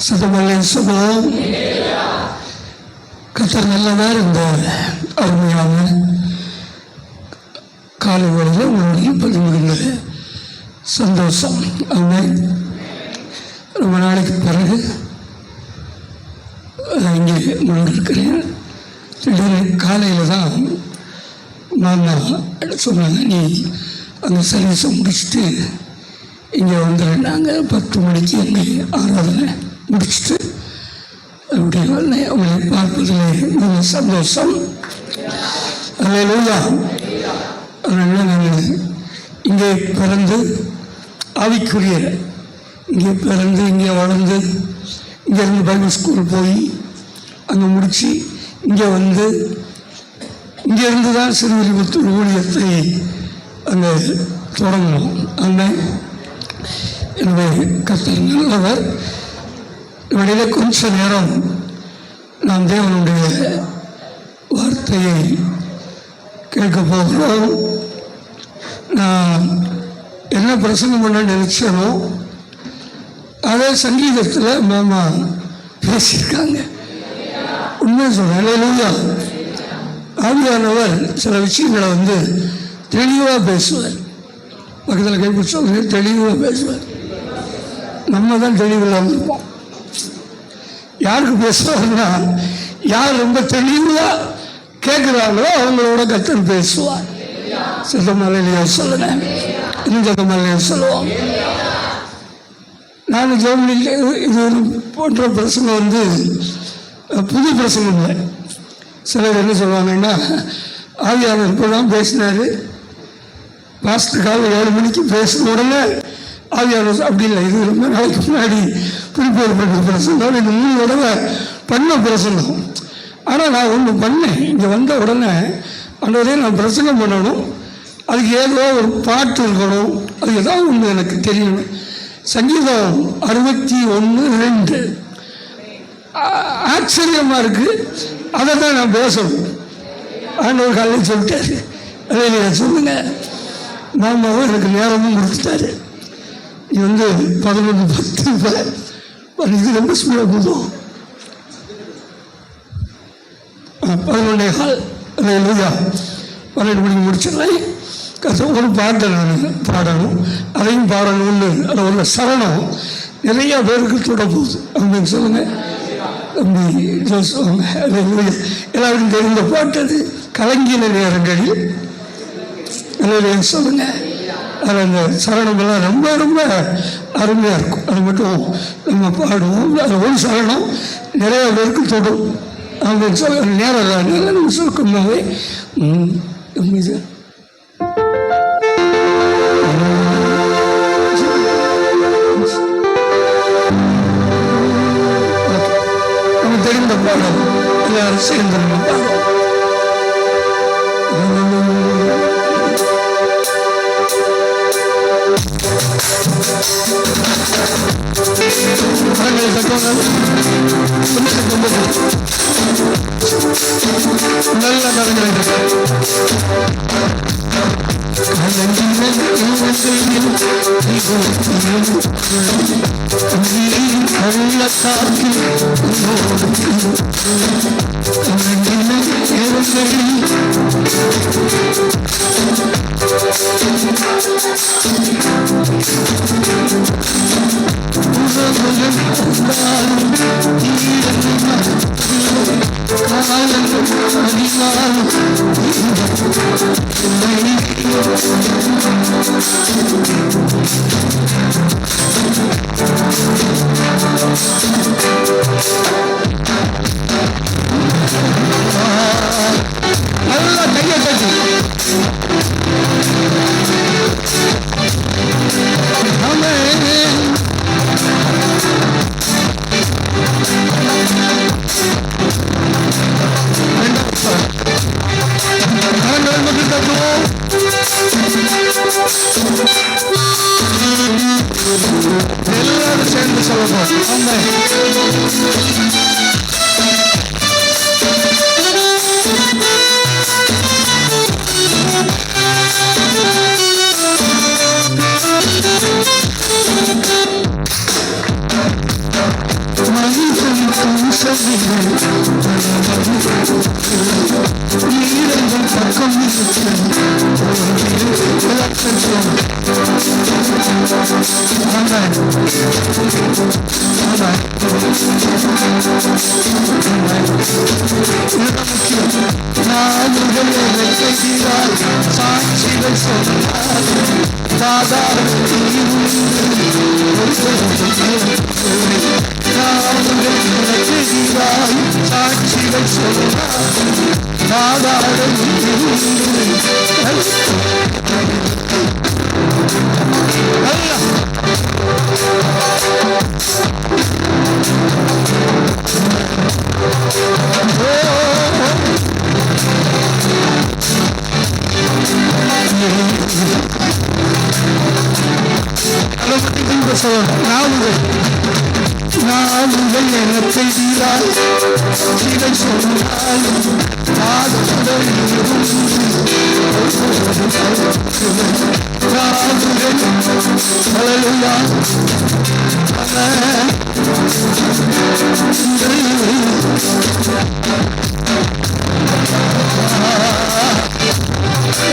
சதமல்லை சொல்லுவோம். கர்த்தர் நல்லவர். இந்த அருமையான காலை வேளையில் உங்களுடைய பதிவுகின்றது சந்தோஷம். அவன் ரொம்ப நாளைக்கு பிறகு இங்கே இருக்கிறேன். திடீர்னு காலையில் தான் மாமா சொன்னாங்க, நீ அந்த சர்வீஸை முடிச்சுட்டு இங்கே வந்துடுறாங்க. 10 மணிக்கு அங்கே ஆராதனை முடிச்சுட்டு அப்படி அவங்களை பார்ப்பதில் நல்ல சந்தோஷம். அல்லேலூயா. அதனால் நான் இங்கே பிறந்து ஆவிக்குரிய இங்கே பிறந்து இங்கே வளர்ந்து இங்கேருந்து பைபிள் ஸ்கூல் போய் அங்கே முடித்து இங்கே வந்து இங்கேருந்து தான் சிறுவில்லிபுத்தூர் ஊழியத்தை அங்கே தொடங்கணும். அந்த என்னுடைய கர்த்தர் நல்லவர். இடையில கொஞ்ச நேரம் நாம் தேவனுடைய வார்த்தையை கேட்க போகிறோம். நான் என்ன பிரசங்கம் பண்ண நினைச்சனோ அதே சங்கீதத்தில் மாமா பேசியிருக்காங்க. உண்மையை சொல்கிறேன். அல்லேலூயா. ஆவியானவர் சில விஷயங்களை வந்து தெளிவாக பேசுவார். பக்கத்தில் கைப்பிடிச்சவங்க தெளிவாக பேசுவார். நம்ம தான் தெளிவில்லாமல் இருப்போம். யாருக்கு பேசுவார்னா, யார் ரொம்ப தெளிவாக கேட்குறாங்களோ அவங்களோட கர்த்தர் பேசுவார். சித்தமலையிலேயே சொல்லுங்க, இன்னும் சித்தமலையிலேயே சொல்லுவோம். நான் ஜெர்மனியில் இது போன்ற பிரசங்கம் வந்து புது பிரசங்கம் இல்லை. சிலர் என்ன சொல்லுவாங்கன்னா, ஆவியானவர் இப்போ தான் பேசினார், பாஸ்டர் காலை 7 மணிக்கு பேசின உடனே ஆவியானவர். அப்படி இல்லை, இது ரொம்ப நாளைக்கு முன்னாடி ப்ரிப்பேர் பண்ணுற பிரசங்கம். இந்த 3 தடவை பண்ண பிரசங்கம். ஆனால் நான் ஒன்று பண்ணேன். இங்கே வந்த உடனே அன்றதே நான் பிரசங்கம் பண்ணணும், அதுக்கு ஏதோ ஒரு பாட்டு இருக்கணும், அது ஏதாவது ஒன்று எனக்கு தெரியணும். சங்கீதம் 61:2 ஆச்சரியமாக இருக்குது. அதை தான் நான் பேசணும். ஆண்டவர் காலையில் சொல்லிட்டாரு. அதை சொல்லுங்க. மாமாவும் எனக்கு நேரமும் கொடுத்துட்டாரு. இது வந்து 11:10 இது ரொம்ப ஸ்பீடாக போதும். 11:15 அல்லேலூயா. 12 மணிக்கு முடிச்சிடறேன். ஒரு பாட்டை நான் பாடணும், அதையும் பாடணும்னு அதை உள்ள சரணம் நிறையா பேருக்கு தொட போகுது. அப்படின்னு சொல்லுங்கள். அப்படி சொல்லுவாங்க. அல்லேலூயா. எல்லாருக்கும் தெரிந்த பாட்டு அது. கலங்கின நேரங்களில் அல்லேலூயா சொல்லுங்க. அது அந்த சரணமெல்லாம் ரொம்ப ரொம்ப அருமையாக இருக்கும். அது மட்டும் நம்ம பாடுவோம். அது ஒரு சரணம் நிறைய பேருக்கு தொடும். அப்படின்னு சொல்ல நேரம் நம்ம சுருக்கமாகவே நம்ம தெரிந்த பாடம் எல்லாரும் சேர்ந்து நம்ம பாடுவோம். நல்ல நடங்கள் நல்லா கையை கட்டி எல்லாரும் சேர்ந்து சொல்லணும். நீரங்கள் பக்கம் சாட்சிகள் சொன்னார் சாட்சிகள் சொன்னார் நாவுகள் என செய்தால் இதை சொன்னால்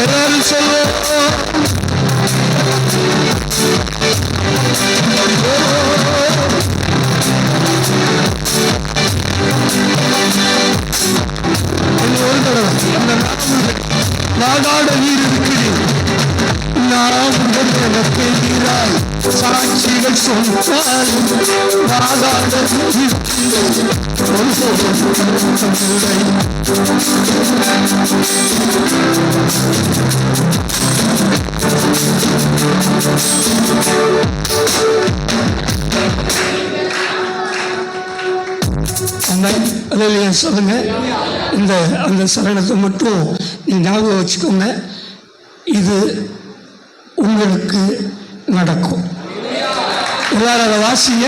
எல்லாரும் சொல்லுவோம். வாதாட நீர் இருக்கிறேன் சாட்சிகள் சொன்னால் வாதாட சொல்லுங்க. இந்த அந்த சரணத்தை மட்டும் நீ ஞாபகம் வச்சுக்கோங்க. இது உங்களுக்கு நடக்கும். எல்லாரும் அதை வாசிங்க.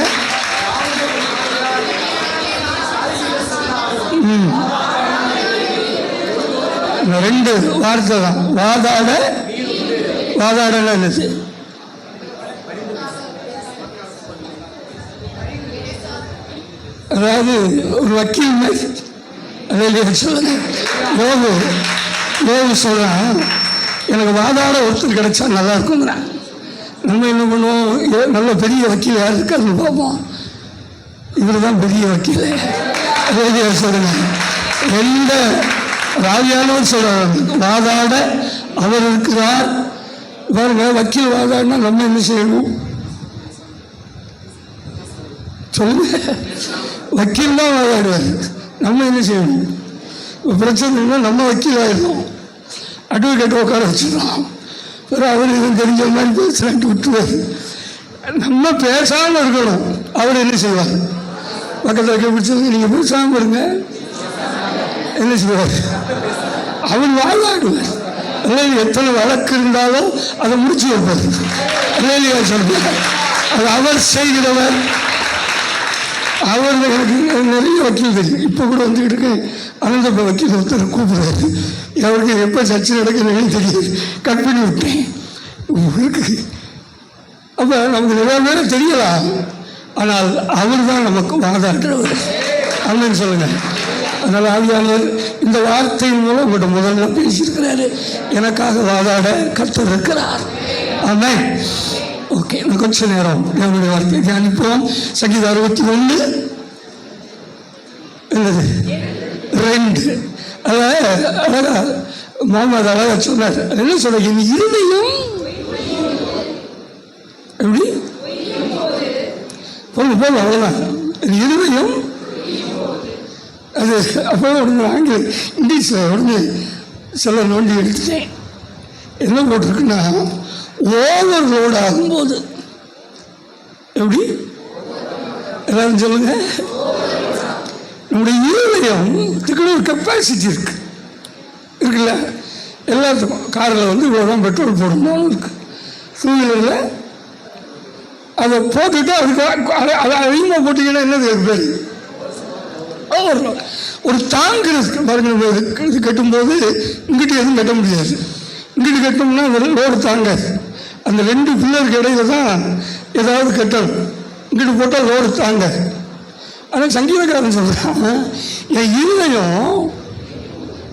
ரெண்டு வார்த்தை தான். வாதாட என்னது? அதாவது ஒரு வக்கீல் மாதிரி. அதை சொல்லுங்க. யோகு சொல்கிறான், எனக்கு வாதாட ஒருத்தர் கிடைச்சா நல்லா இருக்குங்கிறான். நம்ம என்ன பண்ணுவோம், நல்ல பெரிய வக்கீல் யார் இருக்காருன்னு பார்ப்போம். இவர் தான் பெரிய வக்கீல். அதே சொல்லுங்க. எந்த ராவியானவர் சொல்கிறார், வாதாட அவர் இருக்கிறார். பாருங்க, வக்கீல் வாதாடினா நம்ம என்ன செய்யணும் சொல்லுங்க. வக்கீல் தான் வாதாடுவார், நம்ம என்ன செய்யணும்? பிரச்சனைனா நம்ம வக்கீல் ஆகிடணும், அட்வொகேட் உட்கார வச்சிடலாம். பிறகு அவர் இதுவும் தெரிஞ்ச மாதிரி பேசுகிறான்ட்டு விட்டுருவார். நம்ம பேசாமல் இருக்கணும். அவர் என்ன செய்வார்? பக்கத்தில் வைக்க பிடிச்சது, நீங்கள் பேசாமல் இருங்க, என்ன செய்வார்? அவர் வாதாடுவார். அல்லது எத்தனை வழக்கு இருந்தாலும் அதை முடிச்சு வைப்பார். இல்லையா சொல்லுவார். அது அவர் செய்கிறவர். அவர் எனக்கு நிறைய வக்கீல் தெரியும். இப்போ கூட வந்துக்கிட்டு இருக்கேன். அனந்த வக்கீல் ஒருத்தர் கூப்பிடுறாரு. அவருக்கு எப்போ சர்ச்சை நடக்குதுன்னு தெரியாது, கட் பண்ணி விட்டேன். இருக்கு. அப்போ நமக்கு நிறைய பேர் தெரியலாம். ஆனால் அவர் தான் நமக்கு வாதாடுறவர். அப்படின்னு சொல்லுங்கள். அதனால் ஆவியானவர் இந்த வார்த்தையின் மூலம் உங்கள்கிட்ட முதல்ல பேசியிருக்கிறாரு. எனக்காக வாதாட கர்த்தர் இருக்கிறார். ஆமென். ஓகே, நான் கொஞ்ச நேரம் என்னுடைய வார்த்தையை தியானிப்போம். சங்கீதம் 61 என்னது 2. அழகா முகமது அழகா சொன்னார். என்ன சொல்ற, என் இருதயம் எப்படி போதும் அவ்வளோதான். என் இருதயம் அது அப்போ உடனே ஆங்கிலம் இங்கிலீஷில் உடனே சில நோண்டி எடுத்துட்டேன். என்ன போட்டிருக்குன்னா, ஓவர் லோடு ஆகும்போது எப்படி எல்லாரும் சொல்லுங்க. நம்முடைய இருதயம் இதுக்குள்ள ஒரு கெப்பாசிட்டி இருக்குல்ல. எல்லாத்துக்கும் காரில் வந்து இவ்வளோதான் பெட்ரோல் போடணும்னு இருக்கு. டூ வீலரில் அதை போட்டுட்டு அதுக்கு அதை அதிகமாக போட்டிங்கன்னா என்னது பேர் ஒரு தாங்கு இருக்கு பாருங்க. இது கட்டும்போது இங்கிட்டு எதுவும் கட்ட முடியாது. இங்கிட்டு கட்டோம்னா அந்த லோடு தாங்காது. அந்த 2 பில்லருக்கு இடையில தான் ஏதாவது கட்டணும். இங்கிட்டு போட்டால் லோடு தாங்காது. ஆனால் சங்கீதக்காரன் சொல்கிறான், என் இருதயம்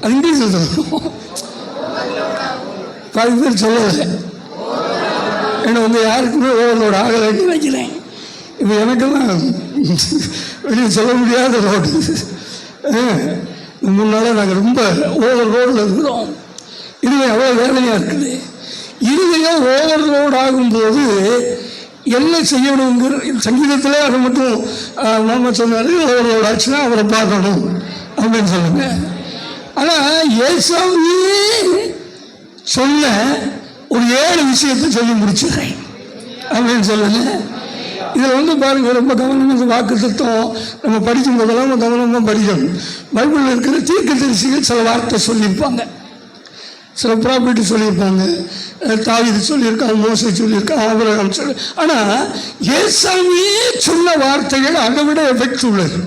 அது இங்கிலீஷில் சொல்லணும், பாதி பேர் சொல்லலை. ஏன்னா யாருக்குமே ஓவர்லோடு ஆகலைன்னு நினைக்கிறேன். இப்போ எனக்கெல்லாம் வெளியே சொல்ல முடியாத ரோடு. முன்னால் நாங்கள் ரொம்ப ஓவர்லோடில் இருக்கிறோம். இருதயம் அவ்வளோ வேலையாக இருக்குது. இருதயம் ஓவர்லோடு ஆகும்போது என்ன செய்யணுங்கிற சங்கீதத்தில் அதை மட்டும் மாமா சொன்னார், ஓவர்லோடு ஆச்சுன்னா அவரை பார்க்கணும் அப்படின்னு சொல்லுங்க. ஆனால் ஏசாமி சொன்ன ஒரு 7 விஷயத்தை சொல்லி முடிச்சிடுறேன் அப்படின்னு சொல்லுங்க. இதில் பாருங்கள், ரொம்ப கவனமாக வாக்கு தத்துவம் நம்ம படிக்கும் போதெல்லாம் நம்ம கவனமாக படிக்கணும். பைபிளில் இருக்கிற தீர்க்கதரிசிகள் சில வார்த்தை சொல்லியிருப்பாங்க, சில ப்ராப்பர்ட்டி சொல்லியிருப்பாங்க, தாவீது சொல்லியிருக்காங்க, மோசே சொல்லியிருக்காங்க, ஆபிரகாம் சொல்லி. ஆனால் ஏசாமியே சொன்ன வார்த்தைகள் அதை விட எஃபெக்ட் உள்ளது.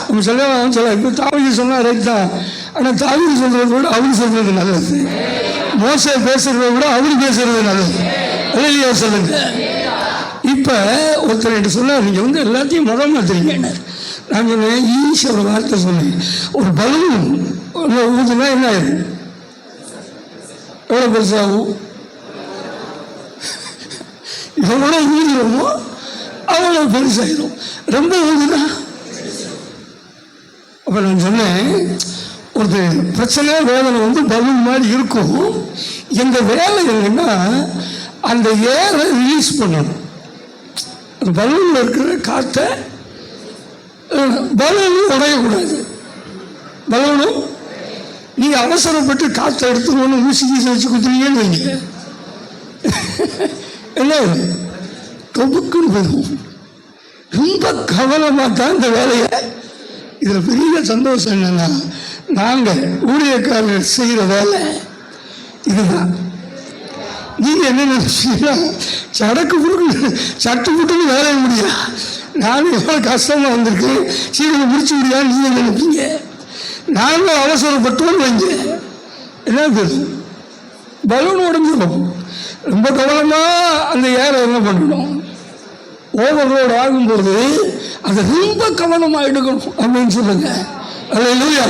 நம்ம சொல்ல இப்போ தாவீது சொன்னால் ரைட் தான், ஆனால் தாவீது சொல்கிறத விட அவரு சொல்கிறது நல்லது, மோசே பேசுகிறத விட அவரு பேசுறது நல்லது. இல்லையா சொல்லுங்க. இப்போ ஒருத்தர் என்று சொன்னார், நீங்கள் எல்லாத்தையும் மதம் மாற்றுறீங்க. நான் சொன்னேன், ஈஸியாக ஒரு வார்த்தை சொன்னேன், ஒரு பலூன் ஊதுனா என்ன ஆயிடும்? எவ்வளோ பெருசாகும்? எவ்வளோ ஊதுறோமோ அவ்வளோ பெருசாகிடும். ரொம்ப ஊதுனா அப்போ நான் சொன்னேன், ஒரு பிரச்சனை வேதனை பலூன் மாதிரி இருக்கும். எங்கள் வேலை என்னன்னா அந்த ஏரை ரிலீஸ் பண்ணணும். அந்த பலூனில் இருக்கிற காற்றை, பலூனும் உடையக்கூடாது. பலூனும் நீங்கள் அவசரப்பட்டு காற்றை எடுத்துக்கணும் ஊசி கீசி வச்சு குத்துறீங்கன்னு வைங்க, என்ன தொப்புக்குன்னு போயிடும். ரொம்ப கவனமாக தான் இந்த வேலையை. இதில் பெரிய சந்தோஷம் என்னன்னா, நாங்கள் ஊழியக்காரர்கள் செய்கிற வேலை இதுதான். நீங்கள் என்ன நினைச்சீங்கன்னா, சடக்கு புடுக்கு சட்டு புட்டுன்னு வேலைய முடியா, நானும் எவ்வளோ கஷ்டமாக வந்திருக்கேன், சீக்கிரம் முடிச்சு முடியான்னு நீங்கள் நினைப்பீங்க. நாங்கள் அவசரப்பட்டோன்னு வைங்க, என்ன பேர் பலூன் உடஞ்சிடும். ரொம்ப கவனமாக அந்த ஏரை என்ன பண்ணணும், ஓவர்லோடு ஆகும்போது அதை ரொம்ப கவனமாக எடுக்கணும் அப்படின்னு சொல்லுங்க. அல்லேலூயா.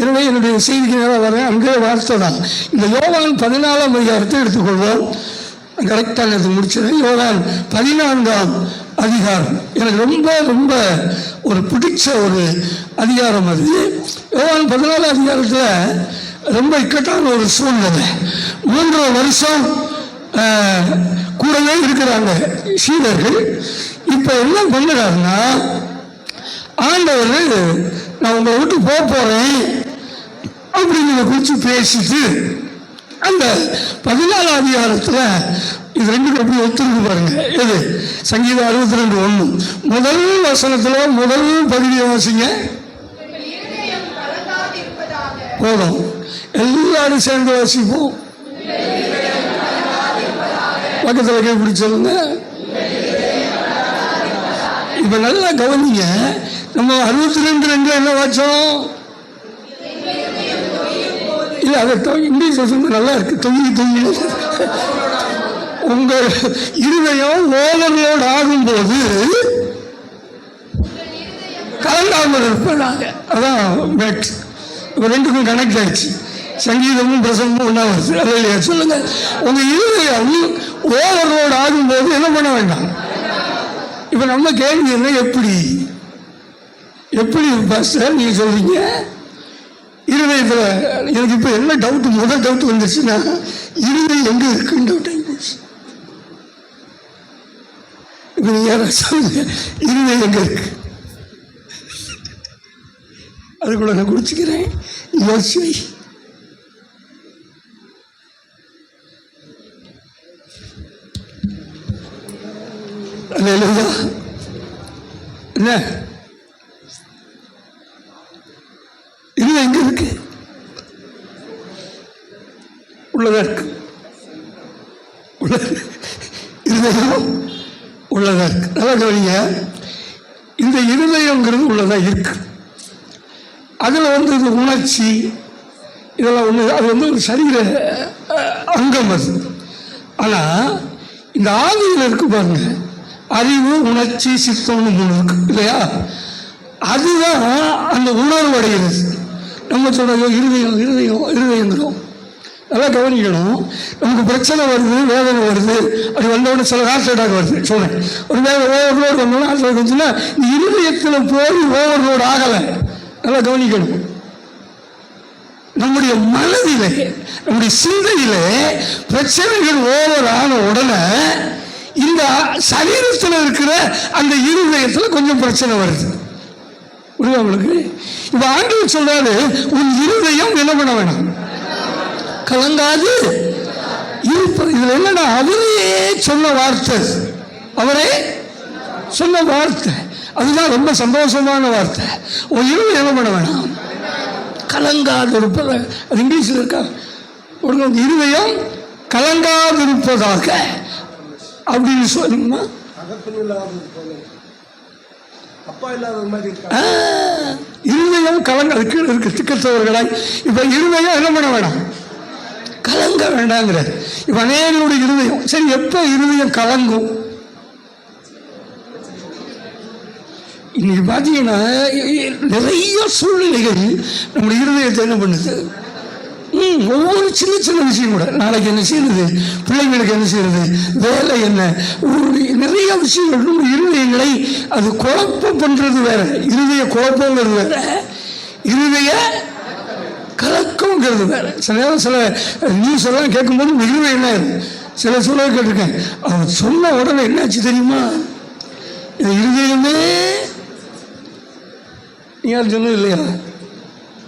எனவே என்னுடைய செய்திக்கு நேரம் வரேன். அங்கே வார்த்தை தான். இந்த யோவான் 14ஆம் அதிகாரத்தை எடுத்துக்கொள்வோம். கரெக்டாக எடுத்து முடிச்சிடறேன். யோவான் 14ஆம் அதிகாரம் எனக்கு ரொம்ப ரொம்ப ஒரு பிடிச்ச ஒரு அதிகாரம். அது யோவான் 14ஆம் அதிகாரத்தில் ரொம்ப இக்கட்டான ஒரு சூழ்நிலை. 3 வருஷம் கூடவே இருக்கிறாங்க சீடர்கள். இப்போ என்ன பண்ணுறாருன்னா, ஆண்டவர் நான் உங்களை விட்டு போகிறேன் அப்படின்னு குறித்து பேசிட்டு அந்த 14ஆம் அதிகாரத்தில் இது 2 எப்படி ஒத்துருக்கு பாருங்க. எது சங்கீதம் 62:1 முதல் வசனத்தில் முதல் பகுதியை வாசிங்க. போதும், எல்லாரும் சேர்ந்து வாசிப்போம். பக்கத்தில் கை பிடிச்சி சொல்லுங்க. இப்ப நல்லா கவனிங்க. நம்ம 62:2 என்ன வாச்சோம்? இல்ல, அதை இங்கிலீஷ் நல்லா இருக்கு. தொங்கி உங்க இருதயம் ஓவர்லோட் ஆகும்போது கலந்தாமல் இருப்பாங்க. அதான் மேட். இப்போ 2க்கும் கனெக்ட் ஆயிடுச்சு. சங்கீதமும் பிரசங்கமும் ஒன்றா வருது. இல்லையா சொல்லுங்க. உங்க இருதயம் ஓவர்லோட் ஆகும்போது என்ன பண்ண வேண்டாம். இப்போ நம்ம கேள்வி என்ன, எப்படி பாஸ்டர் நீங்க சொல்றீங்க இருதயத்தில்? எனக்கு இப்போ என்ன டவுட், முதல் டவுட் வந்துருச்சுன்னா இருதயம் எங்கே இருக்குன்னு டவுட் ஆகிடுச்சு. இப்போ நீங்க யாராவது சொல்லுங்க, இருதயம் எங்கே இருக்கு? அதுக்குள்ள நான் குடிச்சுக்கிறேன், யோசிச்சு வை. என்ன இது எங்க இருக்கு? உள்ளதா இருக்கு. இருதயம் உள்ளதா இருக்கு. நல்லா கவனிங்க. இந்த இருதயங்கிறது உள்ளதா இருக்கு. அதுல இது உணர்ச்சி இதெல்லாம் ஒண்ணு. அது ஒரு சரீர அங்கம் அது. ஆனா இந்த ஆவியில் இருக்கு பாருங்க, அறிவு, உணர்ச்சி, சித்தம்னு 3 இருக்கு இல்லையா? அதுதான் அந்த உணர்வு அடைகிறது. நம்ம சொல்கிறோம் இருதயம் இருதயம் இருதயங்கிறோம். நல்லா கவனிக்கணும். நமக்கு பிரச்சனை வருது, வேதனை வருது, அது வந்தோடனே சில ஹார்ட் அட்டாக் வருது. சொல்கிறேன், ஒரு ஓவர்லோடு வந்தோடனே ஹார்ட் அட்டாக் வந்துச்சுன்னா இருதயத்தில் போய் ஓவர்லோடு ஆகலை. நல்லா கவனிக்கணும். நம்முடைய மனதிலே, நம்முடைய சிந்தையிலே பிரச்சனைகள் ஓவர் ஆன உடனே இந்த சரீரத்தில் இருக்கிற அந்த இருதயத்தில் கொஞ்சம் பிரச்சனை வருது. புரியுதா உங்களுக்கு? இப்ப ஆண்டவர் சொல்றாரு, உன் இருதயம் என்ன பண்ண வேணாம், கலங்காது இருப்பது. இதுல என்னன்னா, அவரே சொன்ன வார்த்தை, அவரே சொன்ன வார்த்தை, அதுதான் ரொம்ப சந்தோஷமான வார்த்தை. உன் இருதயம் என்ன பண்ண வேணாம், கலங்காது இருப்பது. அது இங்கிலீஷில் இருக்கா? ஒரு இருதயம் கலங்காது இருப்பதாக அப்படின்னு சொல்லணும்னா இருதயம் கலங்க இருக்கு திக்கத்தவர்களாய். இப்ப இருதயம் என்ன பண்ண வேணாம், கலங்க வேண்டாங்கிற. இப்ப அநேகருடைய இருதயம் சரி, எப்ப இருதயம் கலங்கும்? இன்னைக்கு பார்த்தீங்கன்னா நிறைய சூழ்நிலைகள் நம்முடைய இருதயத்தை என்ன பண்ணுது, ஒவ்வொரு சின்ன சின்ன விஷயம் கூட, நாளைக்கு என்ன செய்யறது, பிள்ளைங்களுக்கு என்ன செய்யறது, வேலை என்ன, நிறைய விஷயங்கள் நம்ம இருதயங்களை அது குழப்பம் பண்றது வேற. இருதய குழப்பங்கிறது வேற, இருதய கலக்கங்கிறது வேற. சில நேரம் சில நியூஸ் எல்லாம் கேட்கும்போது இருதயம் என்ன, சில சூழல் கேட்டிருக்கேன், அவன் சொன்ன உடனே என்னாச்சு தெரியுமா, இருதயமே யாரும் சொன்னது இல்லையா,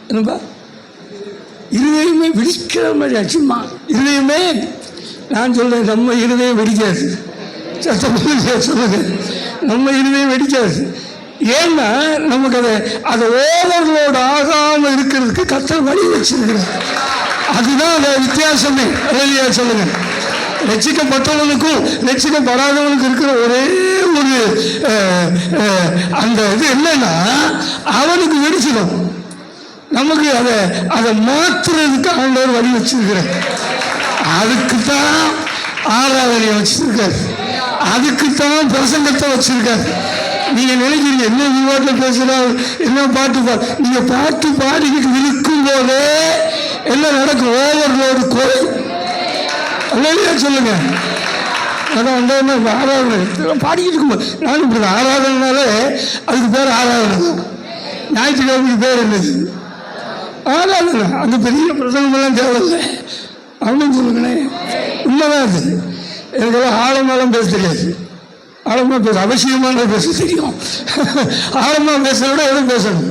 என்னப்பா இருதயமே வெடிக்கிற மாதிரி ஆச்சுமா. இருதயமே, நான் சொல்றேன், நம்ம இருதயம் வெடிக்காது. சொல்லுங்க, நம்ம இருதயம் வெடிக்காது. ஏன்னா நமக்கு அதை ஓவர்லோட் ஆகாமல் இருக்கிறதுக்கு கர்த்தர் வழி வச்சிருக்கிறார். அதுதான் அந்த வித்தியாசமே. இல்லையா சொல்லுங்க. ரட்சிக்கப்பட்டவனுக்கும் ரட்சிக்கப்படாதவனுக்கு இருக்கிற ஒரே ஒரு அந்த இது என்னன்னா, அவனுக்கு வெடிச்சிடும். நமக்கு அதை மாற்றுறதுக்கு ஆண்டவர் வழி வச்சிருக்கிறார். அதுக்குத்தான் ஆராதனையை வச்சிருக்காரு, அதுக்குத்தான் பிரசங்கத்தை வச்சிருக்காரு. நீங்க நினைக்கிறீங்க என்ன விவாதத்தில் பேசுறாரு, என்ன பாட்டு நீங்க பாட்டு பாடிக்கிட்டு இருக்கும் போதே என்ன நடக்கும், ஓவர்லோடு குறை. இல்லையா சொல்லுங்க. அதான் ஆராதனை பாடிக்கிட்டு இருக்கும்போது, நானும் இப்படி ஆராதனைனாலே அதுக்கு பேர் ஆராதனை தான். ஞாயிற்றுக்கிழமைக்கு பேர் என்னது, ஆராதனை. அந்த பெரிய பிரசங்கமெல்லாம் தேவையில்லை அப்படின்னு சொல்லுங்களேன். உண்மைதான் அது. எனக்கெல்லாம் ஆழமாலாம் பேச தெரியாது, ஆழமாக பேச அவசியமான பேச தெரியும். ஆழமாக பேசுறத விட எதுவும் பேசணும்,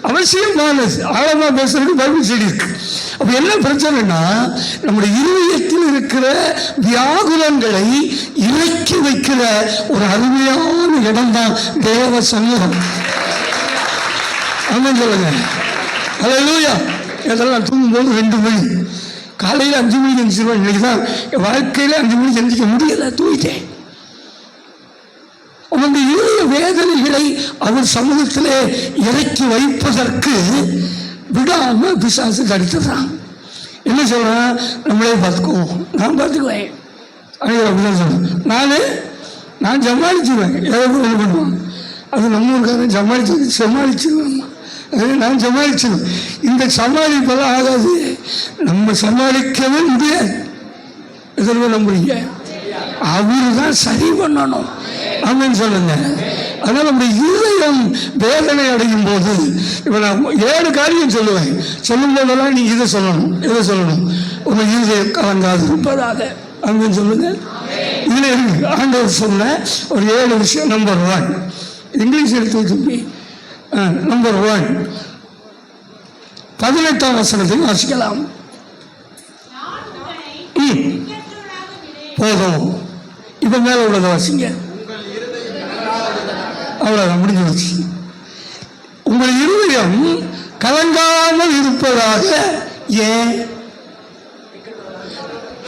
அவசியமானது. ஆழமாக பேசுறதுக்கு பைபிள் செடி இருக்கு. அப்ப என்ன பிரச்சனைனா, நம்முடைய இருதயத்தில் இருக்கிற வியாகுலங்களை இறக்கி வைக்கிற ஒரு அருமையான இடம் தான் தேவ சமூகம். ஆமாம் சொல்லுங்க. அல்லேலூயா. இதெல்லாம் தூங்கும்போது 2 மணி, காலையில் 5 மணிக்கு எந்திரிச்சிருவேன். இன்னைக்கு தான் என் வாழ்க்கையில் 5 மணிக்கு எந்திரிக்க முடியல, தூங்கிட்டேன். அவனுடைய இருதய வேதனைகளை அவர் சமூகத்திலே இறக்கி வைப்பதற்கு விடாம பிசாசு தடுத்துறான். என்ன சொல்றான், நம்மளே பார்த்துக்குவோம், நான் பார்த்துக்குவேன். அப்படிதான் சொல்றேன். நான் சமாளிச்சுவேன். எவ்வளோ என்ன பண்ணுவான், அது நம்ம ஊருக்காரன் சமாளிச்சிருவேன். நான் சமாளிச்சிருவேன். இந்த சமாளிப்பெல்லாம் ஆகாது, நம்ம சமாளிக்கவே முடியாது. எதிர்ப்பு நம்புறீங்க, அவரு தான் சரி பண்ணணும். ஆமென் சொல்லுங்க. அதனால நம்முடைய இருதயம் வேதனை அடையும் போது, இப்ப நான் 7 காரியம் சொல்லுவேன். சொல்லும் போதெல்லாம் நீங்க இதை சொல்லணும், உங்க இருதயம் கலங்காது இருப்பதாக. ஆமென் சொல்லுங்க. இதுல இருக்கு ஆண்டவர் சொன்ன ஒரு 7 விஷயம். நம்பர் 1, இங்கிலீஷ் எடுத்து வச்சு, நம்பர் 1 18ஆம் வசனத்தை வாசிக்கலாம். போதும், இப்ப மேல உள்ளதை வாசிங்க. அவ்வளவுதான், முடிஞ்சு வச்சு. உங்கள் இருதயம் கலங்காமல் இருப்பதாக. ஏன்?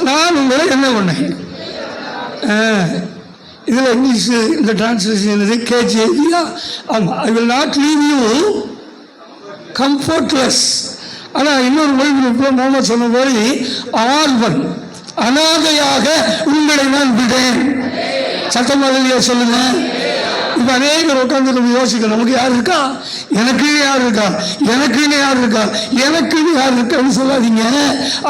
நான் உங்களை என்ன பண்ணேன், இதுல இங்கிலீஷ் இந்த டிரான்ஸ்லேஷன் கேஜியா. ஆமா, I will not leave you comfortless. ஆனால் இன்னொரு மொழிபெயர்ப்பில் முகமது சொன்ன மாதிரி ஆர்வன், அனாதையாக உங்களை நான் விடேன். சத்தமா இல்லையா சொல்லுங்க. இப்ப அநேகர் உட்காந்து நம்ம யோசிக்கணும், நமக்கு யார் இருக்கா, எனக்குன்னு யார் இருக்கா, எனக்குன்னு யார் இருக்கா, எனக்குன்னு யார் இருக்கான்னு சொல்லாதீங்க.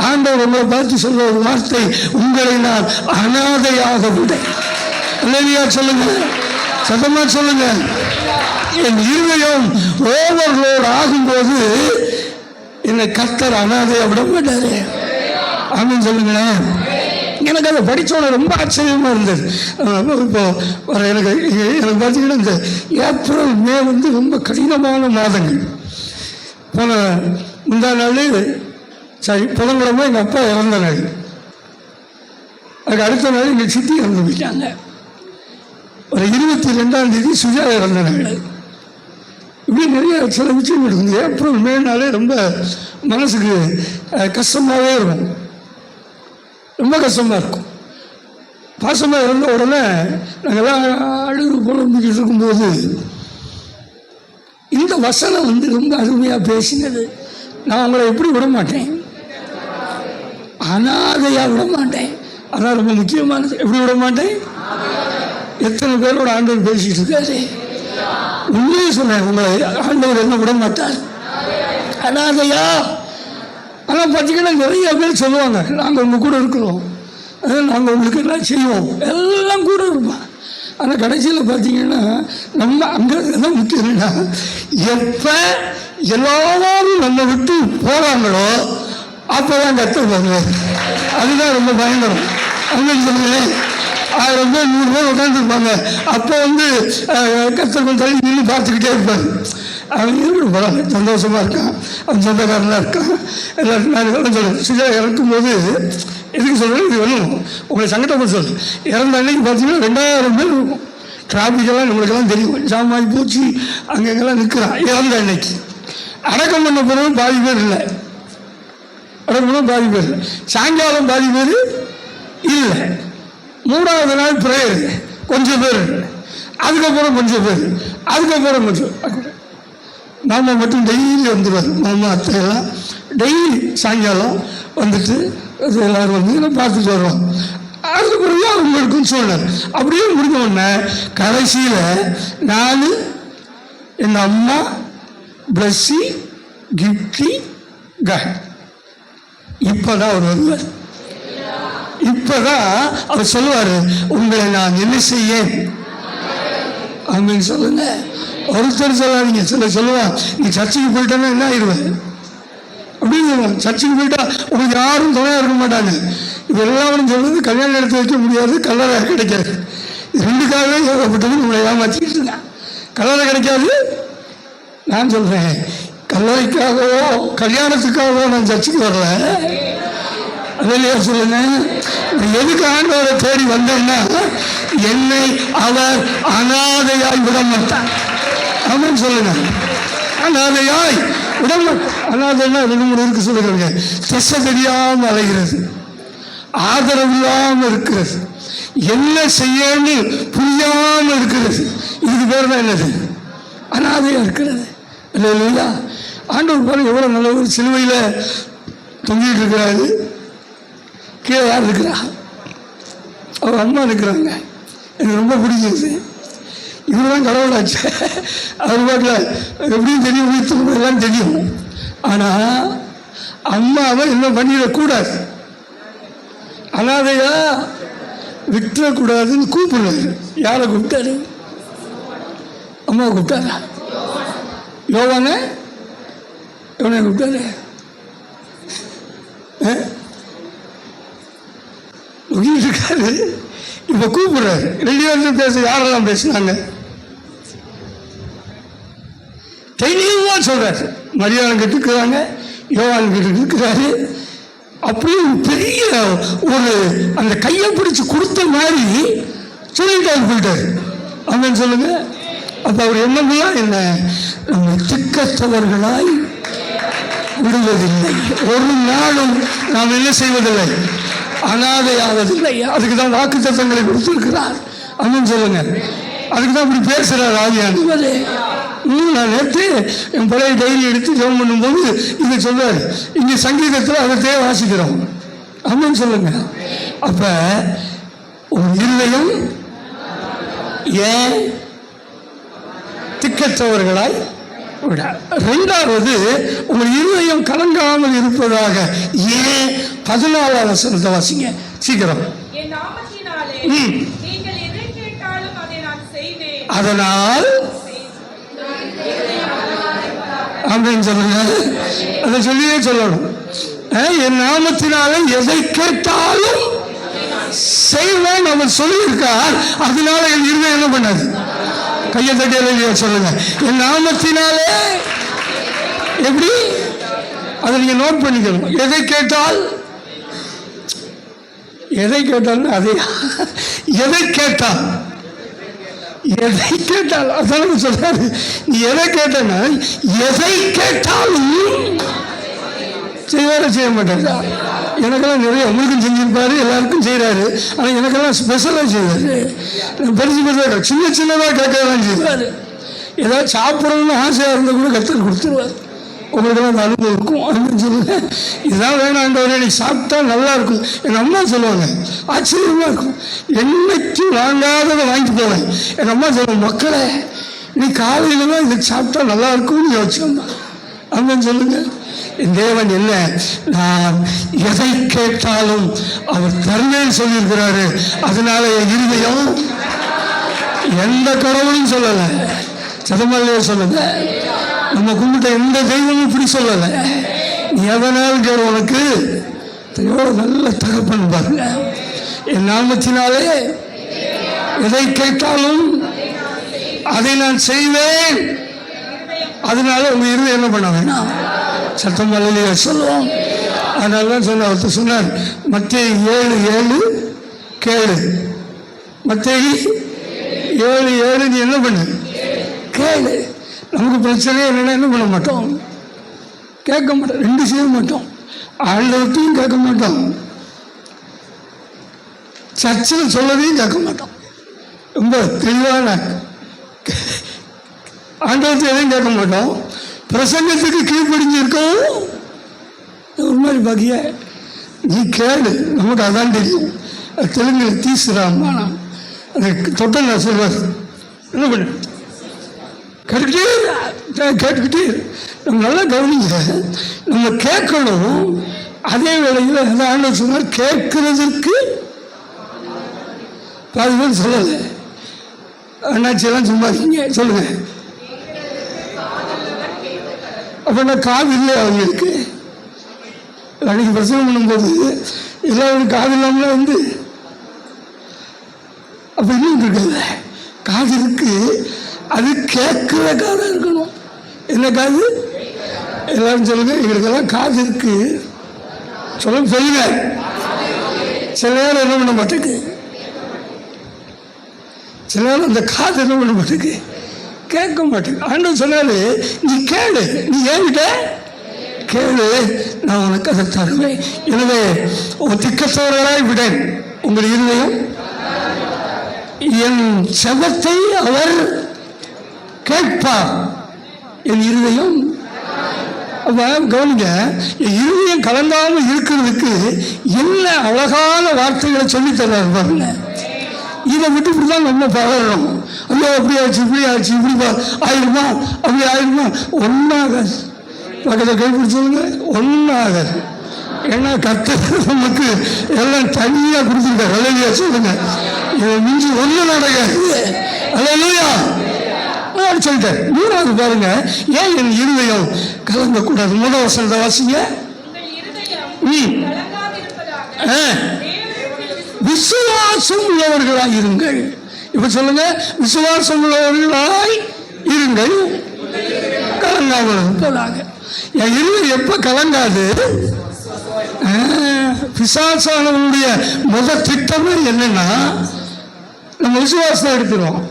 ஆண்டவர் உங்களை பார்த்து சொல்ல ஒரு வார்த்தை, உங்களை நான் அனாதையாக விட்டேன். இல்லையா சொல்லுங்க, சத்தமா சொல்லுங்க. என் இருதயம் ஓவர்லோட் ஆகும்போது என்னை கர்த்தர் அனாதையா விட மாட்டாரு. ஆமென் சொல்லுங்களேன். எனக்கு அதை படித்தோட ரொம்ப ஆச்சரியமாக இருந்தது. இப்போ எனக்கு பார்த்தீங்கன்னா இந்த ஏப்ரல் மே ரொம்ப கடினமான மாதங்கள். போன முந்தா நாள் புதன்கிழமை எங்கள் அப்பா இறந்த நாள். அதுக்கு அடுத்த நாள் எங்கள் சித்தி இறந்து போயிட்டாங்க. ஒரு 22ஆம் தேதி சுஜா இறந்த நாள். இப்படி நிறைய சில விஷயம் இருக்குது. ஏப்ரல் மேனாலே ரொம்ப மனசுக்கு கஷ்டமாகவே இருக்கும், ரொம்ப கஷ்டமாக இருக்கும். பாசமாக இருந்த உடனே நாங்கள்லாம் அழுது புலம்பிக்கிட்டு இருக்கும்போது இந்த வசனம் ரொம்ப அருமையாக பேசினது. நான் உங்களை எப்படி விட மாட்டேன், அனாதையாக விட மாட்டேன். அதான் ரொம்ப முக்கியமானது. எப்படி விட மாட்டேன்? எத்தனை பேரோட ஆண்டவர் பேசிட்டு இருக்காரு. உண்மையை சொன்னேன், உங்களை ஆண்டவர் என்ன விட மாட்டார், அனாதையா. ஆனால் பார்த்தீங்கன்னா நிறைய பேர் சொல்லுவாங்க, நாங்கள் உங்கள் கூட இருக்கிறோம், நாங்கள் உங்களுக்கு எல்லாம் செய்வோம், எல்லாம் கூட இருப்போம். ஆனால் கடைசியில் பார்த்தீங்கன்னா நம்ம அங்கே தான் முக்கியம். என்னன்னா, எப்போ எல்லாரும் நம்ம விட்டு போகிறாங்களோ அப்போ தான் கற்றுப்பாங்க. அதுதான் ரொம்ப பயங்கரம். அப்படின்னு சொல்லுங்களேன். 1000 பேர் 100 பேர் உட்காந்துருப்பாங்க. அப்போ கத்தர்கள் தள்ளி நின்று பார்த்துக்கிட்டே இருப்பார். அவன் இருக்கணும், பரவாயில்ல, சந்தோஷமாக இருக்கான், அவன் சொந்தக்காரனாக இருக்கான். எல்லாருக்கும் நான் இதெல்லாம் சொல்லுவேன். சுஜா இறக்கும்போது எதுக்கு சொல்கிறேன், இது வேணும் உங்களை சங்கடப்பட சொல்லு. இறந்த அன்னைக்கு பார்த்தீங்கன்னா 2000 பேர் இருக்கும். டிராஃபிக்கெல்லாம் நம்மளுக்கெல்லாம் தெரியும், ஜாமாய் பூச்சி அங்கெங்கெல்லாம் நிற்கிறான். இறந்த அன்னைக்கு அடக்கம் பண்ண பிறகு பாதி பேர் இல்லை, அடக்கம் பண்ண பாதி பேர் இல்லை, சாயங்காலம் பாதி பேர் இல்லை, 3வது நாள் பிரேயர் கொஞ்சம் பேர், அதுக்கப்புறம் கொஞ்சம் பேர், அதுக்கப்புறம் கொஞ்சம். மாமா மட்டும் டெய்லி வந்துடுவார். மாமா அத்தையெல்லாம் டெய்லி சாயங்காலம் வந்துட்டு எல்லோரும் பார்த்துட்டு வருவோம். அதுக்கு பிறகு அவங்களுக்கும் சொன்னார். அப்படியே முடிஞ்ச உடனே கடைசியில் நான், எங்கள் அம்மா, பிளஸ்ஸி, கிஃப்டி, காட், இப்போதான் அவர் வருவார். இப்போதான் அவர் சொல்லுவார், உங்களை நான் என்ன செய்ய அப்படின்னு சொல்லுங்க. ஒருத்தர் சொல்லாதீங்க. சில சொல்லுவான், நீ சர்ச்சுக்கு போயிட்டேன்னா என்ன ஆயிடுவேன் அப்படின்னு சொல்லுவாங்க. சர்ச்சுக்கு போயிட்டா உங்களுக்கு யாரும் துணையாக இருக்க மாட்டாங்க. இது எல்லாரும் சொல்றது கல்யாணம் எடுத்து வைக்க முடியாது, கல்லறை கிடைக்காது. ரெண்டுக்காகவே ஏகப்பட்டது உங்களை ஏமாற்றிக்கிட்டு இருக்கான். கல்லறை கிடைக்காது. நான் சொல்றேன், கல்லறைக்காகவோ கல்யாணத்துக்காகவோ நான் சர்ச்சுக்கு வரல. அதிலேயே சொல்லுங்க, எதுக்கு ஆண்டவரை தேடி வந்தேன்னா என்னை அவர் அனாதையாய் விட மாட்டார். அப்படின்னு சொல்லுங்க, அனாதையாய் விட மாட்டார். அனாதைன்னா 2-3 இருக்கு சொல்லுங்க. திசை தெரியாமல் அலைகிறது, ஆதரவு இல்லாமல் இருக்கிறது, என்ன செய்யன்னு புரியாம இருக்கிறது. இதுக்கு பேர் தான் என்னது? அனாதையா இருக்கிறது. இல்லை இல்லையா? ஆண்டவர் பாருங்க எவ்வளவு நல்லவர். சிலுவையில் தொங்கிட்டு இருக்கிறாரு, கீழே யார் இருக்கிறா? அவர் அம்மா இருக்கிறாங்க. எனக்கு ரொம்ப பிடிச்சது. இவரெல்லாம் கடவுளாச்சு. அவர் பாட்டில் எப்படியும் தெரியும், உயிர்த்து எல்லாம் தெரியும். ஆனால் அம்மாவை என்ன பண்ணிடக்கூடாது, அனாதையா விட்டுறக்கூடாதுன்னு கூப்பிடுறாரு. யாரை கூப்பிட்டாரு? அம்மாவை கூப்பிட்டாரா? யோவானை எவனை கூப்பிட்டாரு? இருக்காரு. இப்ப கூப்பிடுறாரு. 2 பேரும் பேச யாரெல்லாம் பேசினாங்க தெளிவா சொல்றாரு. மரியாதை கிட்ட இருக்கிறாங்க, யோவான் கிட்ட இருக்கிறாரு. அப்படியே பெரிய ஒரு அந்த கையை பிடிச்சு கொடுத்த மாதிரி சொல்லிட்டாரு, போயிட்டாரு. அப்படின்னு சொல்லுங்க. அப்ப அவர் என்னமெல்லாம் என்ன, நம்ம திக்கற்றவர்களாய் விடுவதில்லை, ஒரு நாளும் நாம் என்ன செய்வதில்லை, அனாதையாவதில்லை. அதுக்கு தான் வாக்கு தத்தங்களை கொடுத்திருக்கிறார். அப்படின்னு சொல்லுங்க. அதுக்கு தான் இப்படி பேசுறார் ஆவியானவர். நான் நேற்று என் பழைய டைரி எடுத்து ஜெபம் பண்ணும்போது இதை சொல்றாரு. இங்கே சங்கீதத்தில் அதை வாசிக்கிறோம். அப்படின்னு சொல்லுங்க. அப்ப ஒரு இருதயம் ஏன் திக்கற்றவர்களாய் விட. இரண்டாவது, உங்கள் இருதயம் கலங்காமல் இருப்பதாக. ஏன்? 14ஆம் வசனத்தை வாசிங்க சீக்கிரம். அதனால் அப்படின்னு சொல்லுங்க. அதை சொல்லியே சொல்லணும். என் நாமத்தினாலே எதை கேட்டாலும் செய்வேன் அவர் சொல்லியிருக்கார். அதனால என் இருதயம் என்ன பண்ணாது? கையை தட்டிய சொல்லுங்க. என் நாமத்தினாலே எப்படி? அதை நீங்க நோட் பண்ணிக்கணும். எதை கேட்டாலும் அதே எதை கேட்டால் அதான் சொல்றாரு. நீ எதை கேட்டனா எதை கேட்டாலும் செய்வார செய்ய மாட்டாரு. எனக்கெல்லாம் நிறைய உங்களுக்கும் செஞ்சிருப்பாரு, எல்லாருக்கும் செய்யறாரு. ஆனால் எனக்கெல்லாம் ஸ்பெஷலாக செய்வாரு. பெருசாக சின்னதாக கேட்கலாம் செய்வாரு. ஏதாவது சாப்பிடணும்னு ஆசையாக இருந்தால் கூட கற்றுக் கொடுத்துருவார். உங்களுக்கெல்லாம் அந்த அனுபவம் இருக்கும். அப்படின்னு சொல்லுங்க, இதுதான் வேணாண்டவரே, நீ சாப்பிட்டா நல்லா இருக்கும். எங்கள் அம்மா சொல்லுவாங்க, ஆச்சரியமாக இருக்கும். என்னைக்கு வாங்காததை வாங்கிட்டு போவேன். எங்கள் அம்மா சொல்லுவாங்க, மக்களே நீ காலையில் தான் இதை சாப்பிட்டா நல்லா இருக்கும்னு யோசிச்சோம்மா அப்படின்னு சொல்லுங்க. தேவன் என்ன, நான் எதை கேட்டாலும் அவர் தருவேன் சொல்லியிருக்கிறாரு. அதனால என் இருதயம் எந்த கடவுளும் சொல்லலை, சதமல்லையே சொல்லல, நம்ம கும்பிட்ட எந்த தெய்வமும் இப்படி சொல்லலை. நீ எதனால் கேடு உனக்கு நல்ல தகப்பன் பாருங்க. என் நாமத்தினாலே எதை கேட்டாலும் அதை நான் செய்வேன். அதனால உங்க இருதயம் என்ன பண்ண வேணாம், சத்தம் வல்லையே சொல்லுவோம். அதனால தான் ஒருத்தர் சொன்னார், மத்தேயு 7:7 கேளு. மத்தேயு 7:7 நீ என்ன பண்ணு, கேளு. நமக்கு பிரச்சனையே இல்லைன்னா என்ன பண்ண மாட்டோம், கேட்க மாட்டோம். 2 செய்ய மாட்டோம், ஆண்டவர்த்தையும் கேட்க மாட்டோம், சர்ச்சில் சொல்லதையும் கேட்க மாட்டோம். ரொம்ப தெளிவான ஆண்டவர்த்தை எதையும் கேட்க மாட்டோம். பிரசங்கத்துக்கு கீழ்ப்படிஞ்சிருக்கோம். ஒரு மாதிரி பாக்கிய நீ கேளு, நமக்கு அதான் தெரியும். தெலுங்கு தீசுராமா அதை தொட்ட நான் சொல்வார், என்ன பண்ண கேட்டுக்கிட்டே நம்ம நல்லா கவனிங்க. நம்ம கேட்கணும். அதே வேளையில் ஆண்டவர் சொன்னார், கேட்கறதுக்கு பாதி பேர் சொல்லலை. அண்ணாச்சியெல்லாம் சும்மா இருக்கீங்க சொல்லுங்க. அப்படின்னா காது இல்லை அவங்களுக்கு. அன்னைக்கு பிரசங்கம் பண்ணும்போது எல்லாரும் காது இல்லாமல் வந்து அப்போ இன்னும் இருக்காது. காது இருக்கு, அது கேட்கிற காதாக இருக்கணும். என்ன காது? எல்லாரும் சொல்லுங்க, எங்களுக்கெல்லாம் காது இருக்கு சொல்லுங்க. சில நேரம் என்ன பண்ண மாட்டேங்குது, சில நேரம் அந்த காது என்ன பண்ண மாட்டேங்குது, கேட்க மாட்டேங்குது. ஆண்டவர் சொன்னாரு, நீ கேளு, நீ ஏன்கிட்ட கேளு, நான் உனக்கு அதை தருவேன். எனவே திக்கத்தவர்களாய் விடேன் உங்கள் இருதயம், என் செபத்தை அவர் கேட்பார், என் இருதயம். கவனிங்க, என் இருதயம் கலந்தாமல் இருக்கிறதுக்கு என்ன அழகான வார்த்தைகளை சொல்லித்தர்றாரு பாருங்க. இதை விட்டு இப்படிதான் நம்ம பழகணும். ஐயோ அப்படி ஆச்சு, இப்படி ஆச்சு, இப்படி ஆயிடுமா, அப்படி ஆயிடுமா, ஒன்றாகாது. பக்கத்தை கைப்பிடிச்சவங்க ஒன்றாகாது. ஏன்னா கர்த்தர் நமக்கு எல்லாம் தனியாக கொடுத்துருக்காரு. அல்லையா சொல்லுங்க, இதை மிஞ்சி ஒன்றும் நடக்காது. அல்லையா சொல்லிட்டேன். 3வது பாருங்க, ஏன் என் இருதயம் கலங்கக்கூடாது. 1 வசனத்தை வாசிங்க. விசுவாசம் உள்ளவர்களாய் இருங்கள். இப்ப சொல்லுங்க, விசுவாசம் உள்ளவர்களாய் இருங்கள், கலங்காமல் இருப்பதாக. என் இருதயம் எப்ப கலங்காது? பிசாசானவனுடைய முதல் திட்டமே என்னன்னா, நம்ம விசுவாசத்தை எடுத்துருவோம்.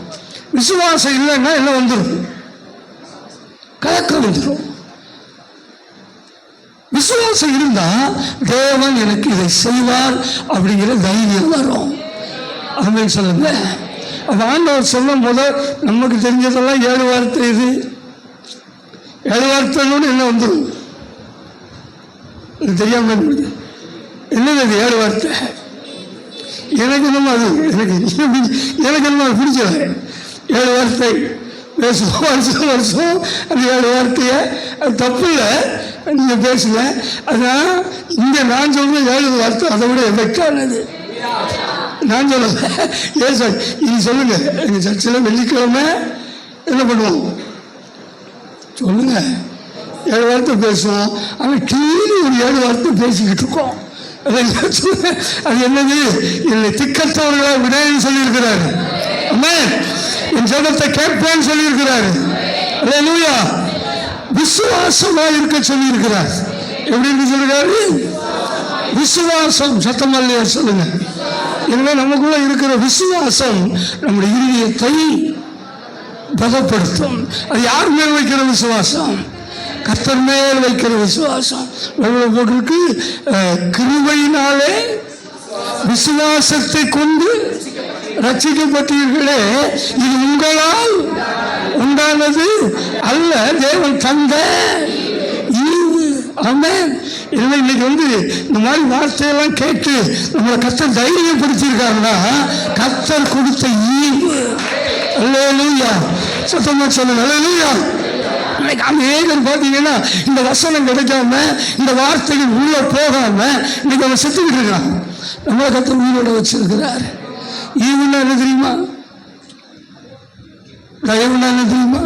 விசுவாசம் இல்லைன்னா என்ன வந்துடும்? கலக்கம் வந்துடும். விசுவாசம் இருந்தா தேவன் எனக்கு இதை செய்வார் அப்படிங்கிற தைரியம் வரும். அப்படின்னு சொல்லுங்க. ஆண்டவர் சொல்லும் போது நமக்கு தெரிஞ்சதெல்லாம் 7 வார்த்தை. இது 7 வார்த்தையோடு என்ன வந்துடும் தெரியாம என்னது? 7 வார்த்தை. எனக்கு என்னமோ அது எனக்கு என்னமோ அது பிடிச்சல. 7 வார்த்தை பேசுவோம், வருஷம் அந்த 7 வார்த்தையை அது தப்பு இல்லை, நீங்கள் பேசுங்க. அதான் இங்கே நான் சொல்கிற 7 வார்த்தை அதை விட எஃபெக்டானது. நான் சொல்லலை, ஏன் சார் இது சொல்லுங்க. எங்கள் சர்ச்சில் வெள்ளிக்கிழமை என்ன பண்ணுவோம் சொல்லுங்க, 7 வார்த்தை பேசுவோம். ஆனால் டீனு ஒரு 7 வார்த்தை பேசிக்கிட்டு இருக்கோம். அது என்னது? என்னை திக்கத்தவர்களாக விடைன்னு சொல்லியிருக்கிறாரு. என் ஜெபத்தை கேட்பேன்னு சொல்லியிருக்கிறாரு. அல்லேலூயா. விசுவாசமா இருக்க சொல்லியிருக்கிறார். எப்படி இருக்கு சொல்லுறாரு? விசுவாசம். சத்தமா இல்லையா சொல்லுங்க. எனவே நமக்குள்ள இருக்கிற விசுவாசம் நம்முடைய இருதயத்தை பலப்படுத்தும். அது யார் மேல் வைக்கிற விசுவாசம்? கர்த்தர் மேல் வைக்கிற விசுவாசம். போட்டிருக்கு, கிருபையினாலே விசுவாசத்தை கொண்டு ரட்சிக்கப்பட்டீர்களே, இது உங்களால் உண்டானது அல்ல, தேவன் தந்த ஈவு. ஆமென். எனவே இன்னைக்கு இந்த மாதிரி வார்த்தையெல்லாம் கேட்டு நம்மளை கர்த்தர் தைரியப்படுத்தியிருக்காருன்னா கர்த்தர் கொடுத்த ஈவு. அல்லேலூயா. சத்தமா சொல்லுங்க. அல்லேலூயா. அநேகர் பார்த்தீங்கன்னா இந்த வசனம் கிடைக்காம, இந்த வார்த்தைகள் உள்ள போகாம இன்னைக்கு அவன் செத்துக்கிட்டு இருக்கான். நம்மளை கர்த்தர் உயிரோட வச்சிருக்கிறார். ஈவுன்னா என்ன தெரியுமா? தயவுன்னா என்ன தெரியுமா?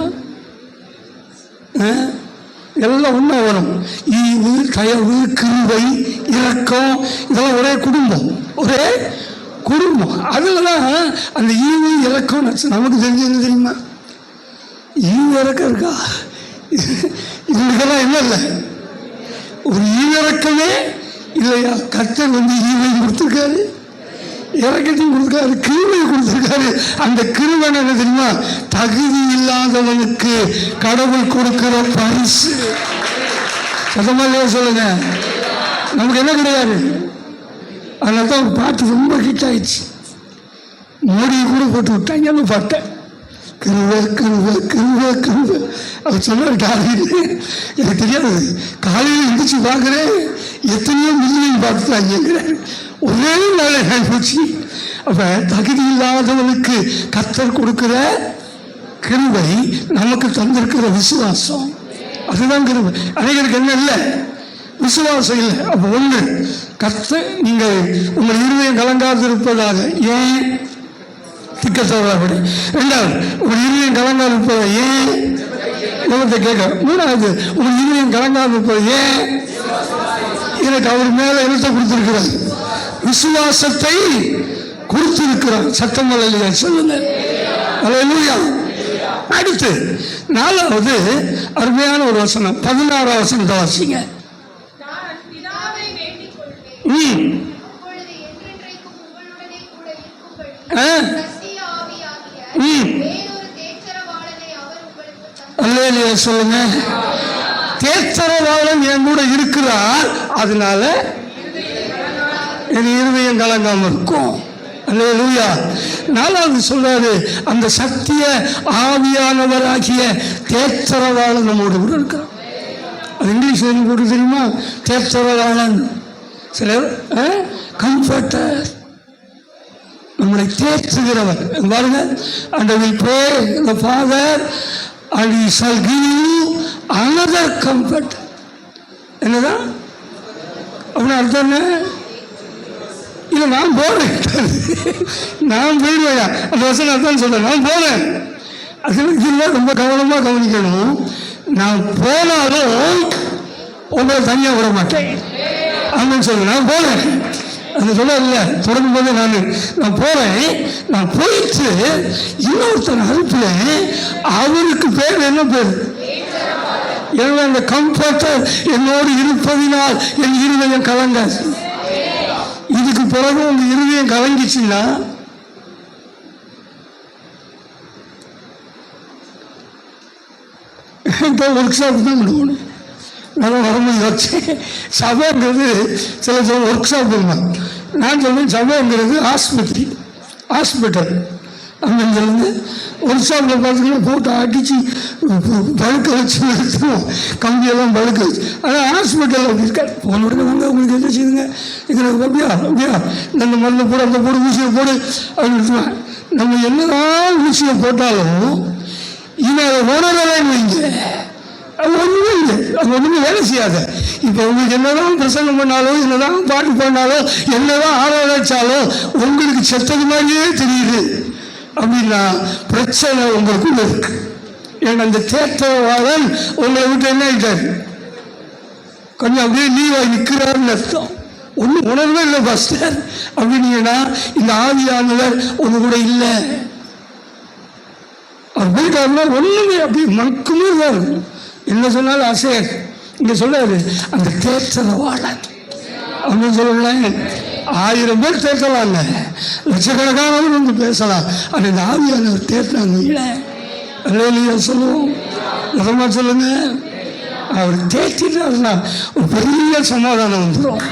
எல்லாம் ஒன்றா வரும். ஈவு, தயவு, கிருபை, இரக்கம், இதெல்லாம் ஒரே குடும்பம், ஒரே குடும்பம். அதில் தான் அந்த ஈவு இறக்கம் நமக்கு தெரிஞ்சு என்ன தெரியுமா? ஈவு இறக்கம் இருக்கா? இதெல்லாம் என்ன இல்லை, ஒரு ஈவிறக்கமே இல்லையா? கர்த்தர் ஈவையும் கொடுத்துருக்காரு, இறக்கத்தையும் கொடுத்துருக்காரு, கிருபையை கொடுத்துருக்காரு. அந்த கிருபை என்ன தெரியுமா? தகுதி இல்லாதவனுக்கு கடவுள் கொடுக்கிற பரிசு. சத்தமா இல்லையா சொல்லுங்க. நமக்கு என்ன கிடையாது. அதனால தான் ஒரு பாட்டு ரொம்ப ஹிட் ஆயிடுச்சு. மோடியை கூட போட்டு விட்டாங்க அந்த பாட்டை. கிருபை கிருபை கிருபை கிருபை. அவர் சொன்னார் காலையில், எனக்கு தெரியாது, காலையில் எழுந்திரிச்சு பார்க்குறேன் எத்தனையோ மில்லியன் பார்த்துட்டாங்கிறார். ஒரே நாளை போச்சு. அப்போ தகுதி இல்லாதவனுக்கு கர்த்தர் கொடுக்கிற கிருபை, நமக்கு தந்திருக்கிற விசுவாசம், அதுதான் கிருபை. அநேகருக்கு என்ன இல்லை, விசுவாசம் இல்லை. அப்போ ஒன்று, கர்த்தர் நீங்கள் உங்கள் இருதயம் கலங்காது இருப்பதாக. ஏன்? திக்கத்தவராக. ரெண்டாவது, உங்கள் இருதயம் கலங்காது இருப்பது ஏன்? ஜெபத்தை கேட்க. மூணாவது, உங்கள் இருதயம் கலங்காது இருப்பது ஏன்? எனக்கு அவர் மேலே எழுத்த கொடுத்திருக்கிறார், விசுவாசத்தை கொடுத்திருக்கிறார். சத்தம் இல்லையா சொல்லுங்க. அல்லேலூயா. அடுத்து 4வது அருமையான ஒரு வசனம், 16ஆம் வசனத்தை வாசிங்க. அல்லேலூயா சொல்லுங்க. தேற்றரவாளன் என் கூட இருக்கிறார், அதனால என் இருதயம் கலங்காம இருக்கும். அல்லேலூயா. 4வது சொல்றாரு, அந்த சத்திய ஆவியானவராகிய தேற்றரவாளன் நம்மோடு கூட இருக்கிறார். அது இங்கிலீஷ் போட்டு தெரியுமா? தேற்றரவாளன். சிலர் கம்ஃபர்டர், நம்மளை தேற்றுகிறவர். பாருங்க, and we pray the Father and he shall give you another comfort. என்னதான் அப்படின்னு அர்த்தம் என்ன? இல்லை நான் போறேன், நான் போயிடுவேயா அந்த வசனம் அர்த்தம் சொல்றேன். நான் போறேன். அது இதெல்லாம் ரொம்ப கவனமாக கவனிக்கணும். நான் போனாலும் உங்களை தனியாக விட மாட்டேன் அப்படின்னு சொல்லுங்க. நான் போறேன் அந்த சொல்ல இல்லை, தொடரும் போது நான் போறேன். நான் போயிட்டு இன்னொருத்தர் அனுப்புவேன், அவருக்கு பேர் என்ன பேர்? எனவே அந்த கம்ஃபர்டர் என்னோடு இருப்பதினால் என் இருதயம் கலங்காது. இதுக்கு பிறகு உங்க இருதயம் கலங்கிச்சுன்னா ஒர்க் ஷாப் தான் பண்ணுவோம். நான் வரும்போது வச்சேன், சபைங்கிறது சில ஒர்க் ஷாப் பண்ணுவாங்க. நான் சொல்வேன் சபைங்கிறது ஆஸ்பத்திரி, ஹாஸ்பிட்டல். அப்படின்னு சொல்லுங்க. ஒரு ஷாப்பில் பார்த்தீங்கன்னா போட்டு அடித்து பழுக்க வச்சு எடுத்துருவோம், கம்பியெல்லாம் பழுக்க வச்சு. ஆனால் ஹாஸ்பிட்டலில் அப்படி இருக்காது. போன உடனே வாங்க, உங்களுக்கு என்ன செய்யுங்க, எங்களுக்கு அப்படியா அப்படியா இந்த மருந்தை போடு, அந்த போடு, ஊசியை போடு அப்படின்னு. நம்ம என்னதான் ஊசியை போட்டாலும் இதை உணரலைன்னு வைங்க, அது ஒன்றுமே இல்லை, அது ஒன்றுமே வேலை செய்யாத. இப்போ உங்களுக்கு என்னதான் பிரசங்கம் பண்ணாலும், என்னதான் பாட்டு பண்ணாலும், என்னதான் ஆராய்ச்சாலும் உங்களுக்கு செத்தது மாதிரியே தெரியுது அப்படின்னா பிரச்சனை உங்களுக்குள்ள இருக்கு. ஏன்னா அந்த தேற்றவாளன் உங்களை விட்டு என்ன ஆயிட்டாரு, கொஞ்சம் அப்படியே லீவாக நிற்கிறாருன்னு அர்த்தம். ஒன்றும் உணர்வே இல்லை பாஸ்டர் அப்படின்னீங்கன்னா இந்த ஆவியானவர் ஒன்று கூட இல்லை. அவர் போயிட்டாருன்னா ஒன்றுமே அப்படி மக்குமே தான் இருக்கும். என்ன சொன்னாலும் அசையாது. இங்கே சொல்லாரு அந்த தேற்றவாளன் அப்படின்னு சொல்லலாம். 1000 பேர் தேற்றலாங்க, லட்சக்கணக்கானவர் வந்து பேசலாம். ஆனால் இந்த ஆவியானவர் தேற்றாங்க இல்லை. இல்லையா சொல்லுவோம், மதமா சொல்லுங்க. அவர் தேற்றிட்டாருன்னா ஒரு பெரிய சமாதானம் வந்துடும்.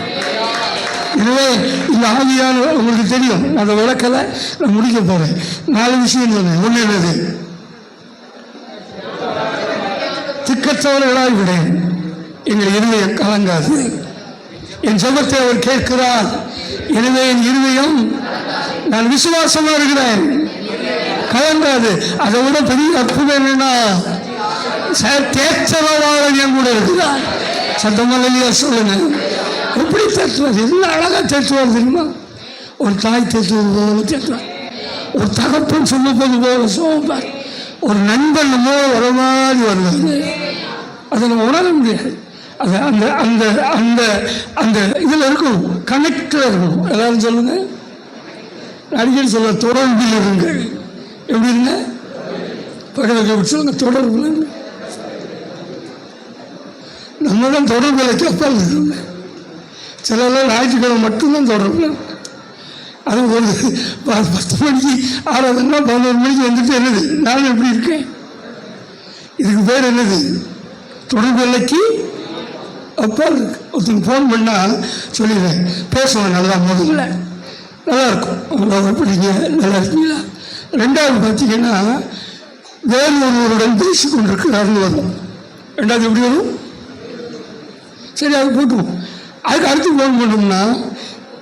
எனவே இந்த ஆவியானவர் உங்களுக்கு தெரியும், அதை விளக்கலை, நான் முடிக்க போகிறேன். 4 விஷயம் சொன்னேன். ஒன்று என்னது, திக்கற்றவர்களாய் விட எங்கள் இருதயம் கலங்காது. என் ஜெபத்தை அவர் கேட்கிறார், எனவே என் இருதயம், நான் விசுவாசமா இருக்கிறேன், கலங்காது. அதை விட பெரிய அற்புதம் என்னன்னா தேற்றவாளன் என் கூட இருக்கிறார். சத்தமல்லையா சொல்லுங்க. எப்படி தேற்றுவார், என்ன அழகா தேற்றுவார் தெரியுமா? ஒரு தாய் தேற்றுவது போல தேற்றுவார், ஒரு தகப்பன் சொல்லுவது போல சொல்வார், ஒரு நண்பன் நம்ம வர மாதிரி வருவார். அதை நம்ம உணர முடியாது. அது அந்த அந்த அந்த அந்த இதில் இருக்கும், கனெக்டில் இருக்கும். எல்லாரும் சொல்லுங்க, அடிக்கடி சொல்ல, தொடர்பில் இருங்கள். எப்படி இருங்க, பக்கத்தில் சொல்லுங்க, தொடர்பு. நம்ம தான் தொடர்பில் கேட்பால் இருக்கோங்க. சிலர்லாம் ஞாயிற்றுக்கிழமை மட்டும்தான் தொடர்பு. அது ஒரு 10 மணிக்கு ஆராதனா 11 மணிக்கு வந்துட்டு என்னது, நான் எப்படி இருக்கேன், இதுக்கு பேர் என்னது, தொடர்பு எல்லைக்கு அப்பால் இருக்கு. ஒருத்தங்க ஃபோன் பண்ணால் சொல்லிடுறேன், பேசுவேன் நல்லா, முதல்ல நல்லா இருக்கும், அவ்வளோ எப்படிங்க நல்லா இருக்கீங்களா. 2வது பார்த்தீங்கன்னா வேறு ஒருவருடன் பேசி கொண்டிருக்கிறாருன்னு வரும். 2வது எப்படி வரும், சரி அது போட்டுவோம். அதுக்கு அடுத்து ஃபோன் பண்ணோம்னா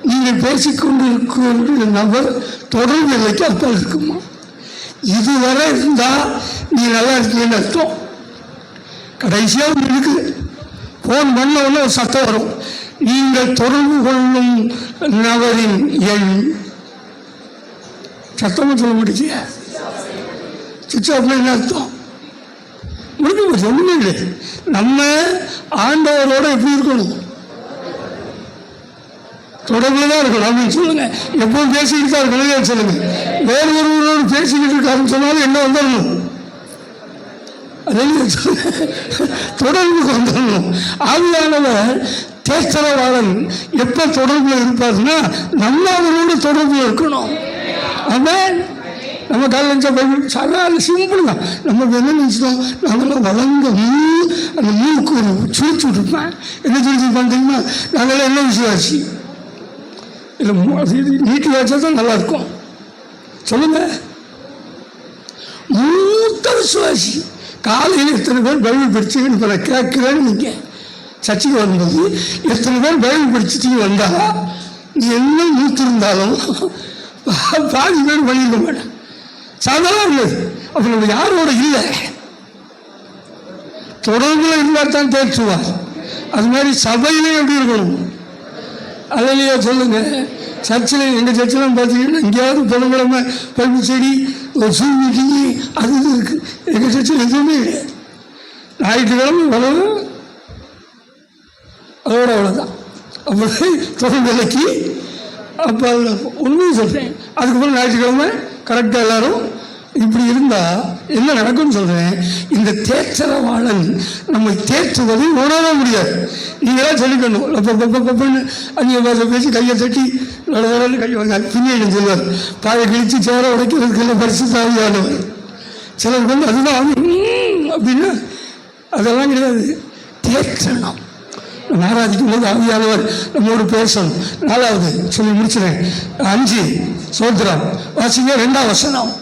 நீங்கள் பேசிக்கொண்டிருக்கிற நபர் தொடர்பு எல்லைக்கு அப்பால் இருக்குமா. இதுவரை இருந்தால் நீ நல்லா இருக்கீங்கன்னு அர்த்தம். கடைசியாக இருக்குது, ஃபோன் பண்ண உடனே ஒரு சத்தம் வரும், நீங்கள் தொடர்பு கொள்ளும் நபரின் எண். சத்தமாக சொல்ல முடிச்சு, சுவிட்ச் ஆஃப்ல என்ன அர்த்தம், முடிஞ்சு போச்சு, ஒன்றுமே இல்லை. நம்ம ஆண்டவரோட எப்படி இருக்கணும், தொடர்புல தான் இருக்கணும் அப்படின்னு சொல்லுங்க. எப்பவும் பேசிக்கிட்டு தான் இருக்கணும் சொல்லுங்க. வேறு ஒருவரோடு பேசிக்கிட்டு இருக்காருன்னு சொன்னாலும் என்ன வந்துடணும், தொடர்புக்கு வந்துடணும். ஆவியானவர் தேற்றவாளன் எப்ப தொடர்புல இருப்பாருன்னா நம்ம அவரோட தொடர்புல இருக்கணும். ஆமென். நம்ம காலையில் சாதாரண சிம்பிள் தான். நம்ம என்ன நினைச்சிட்டோம், நாங்களாம் வளர்ந்த அந்த மூக்கு சுழிச்சு விட்டுருப்பேன். என்ன சுழிச்சுருப்பான் தெரியுமா, நாங்களாம் என்ன விசுவாசி இல்லை, நீட்டி வச்சா தான் நல்லா இருக்கும். சொல்லுங்க, மூத்த விசுவாசி. காலையில் எத்தனை பேர் பைபிள் படிச்சுன்னு இப்போ நான் கேட்குறேன்னு நீங்கள் சர்ச்சைக்கு வரும்போது எத்தனை பேர் பைபிள் படிச்சுட்டு வந்தா நீ என்ன மூத்திருந்தாலும் பாதி பேர் பண்ணியிருக்க மாட்டேன். சாதாரண உள்ளது. அப்போ நம்ம யாரோட இல்லை, தொடர்புல இருந்தால் தான் தேற்றுவார். அது மாதிரி சபையிலே எப்படி இருக்கணும், அதிலேயே சொல்லுங்க. சர்ச்சில், எங்கள் சர்ச்செலாம் பார்த்தீங்கன்னா எங்கேயாவது புதன்கிழமை பைபிள் செடி, ஒரு சூழ் மீட்டிங்கு, அது இது இருக்குது. எங்கள் சர்ச்சில் எதுவுமே கிடையாது. ஞாயிற்றுக்கிழமை வளரும், அதோட அவ்வளோதான். அப்படி தொடர் விலைக்கு அப்போ உண்மையை சொல்கிறேன். அதுக்கப்புறம் ஞாயிற்றுக்கிழமை கரெக்டாக எல்லோரும் இப்படி இருந்தால் என்ன நடக்கும்னு சொல்கிறேன். இந்த தேற்றவாளன் நம்மை தேற்றுவதை உணர முடியாது. நீங்களாம் சொல்லிக்கணும். பப்பன்னு அங்கே பேசி கையை தட்டி நடந்து கை வாங்க பின்னாடி சொல்லுவார். பாயை கிழித்து சேர உடைக்கிறதுக்கு பரிசுத்த ஆவியானவர். சிலருக்கு வந்து அதுதான் அப்படின்னா அதெல்லாம் கிடையாது. தேற்றணும். நம்ம ஆராதிக்கும் போது ஆவியானவர் நம்மோடு பேசணும். 4வது சொல்லி முடிச்சுறேன். 5 சோத்திரம் வாசிங்க. 2ஆம் வசனம்.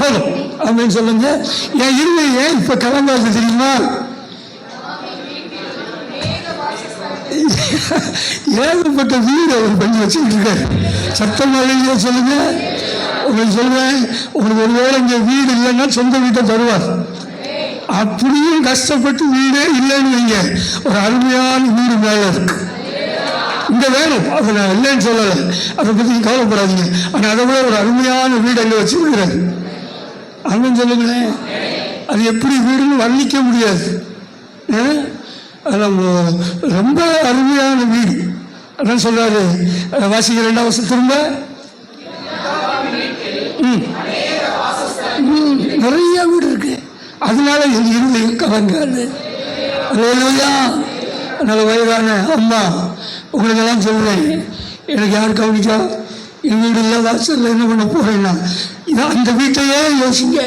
போதும் அப்படின்னு சொல்லுங்க. என் இருமை ஏன் இப்ப கலங்காது தெரியுமா? ஏகப்பட்ட வீடு அவர் பண்ணி வச்சுக்கிட்டு இருக்காரு. சத்தமாக சொல்லுங்க. உங்களுக்கு சொல்றேன், உங்களுக்கு ஒருவேளை இங்க வீடு இல்லைன்னா சொந்த வீட்டை தருவார். அப்படியும் கஷ்டப்பட்டு வீடே இல்லைன்னு வைங்க, ஒரு அருமையான வீடு மேல இருக்கு. இங்க வேணும், அதை நான் இல்லைன்னு சொல்லலை, அதை பத்தி கவலைப்படாதீங்க. ஆனா அதை விட ஒரு அருமையான வீடு அங்க வச்சுக்கிறாரு. அப்படின்னு சொல்லுங்களேன். அது எப்படி வீடுன்னு வர்ணிக்க முடியாது. ரொம்ப அருமையான வீடு. அதான் சொல்றாரு, வாசிக்க 2ஆம் வசனம் திரும்ப. நிறைய வீடு இருக்கு, அதனால என் இருதயம் கலங்காது. அதனால வயதான அம்மா உங்களுக்கெல்லாம் சொல்றேன், எனக்கு யார் கவனிக்கா, என் வீடு இல்லை, வாசல்ல என்ன பண்ண போறேன்னா அந்த வீட்டையே யோசிங்க.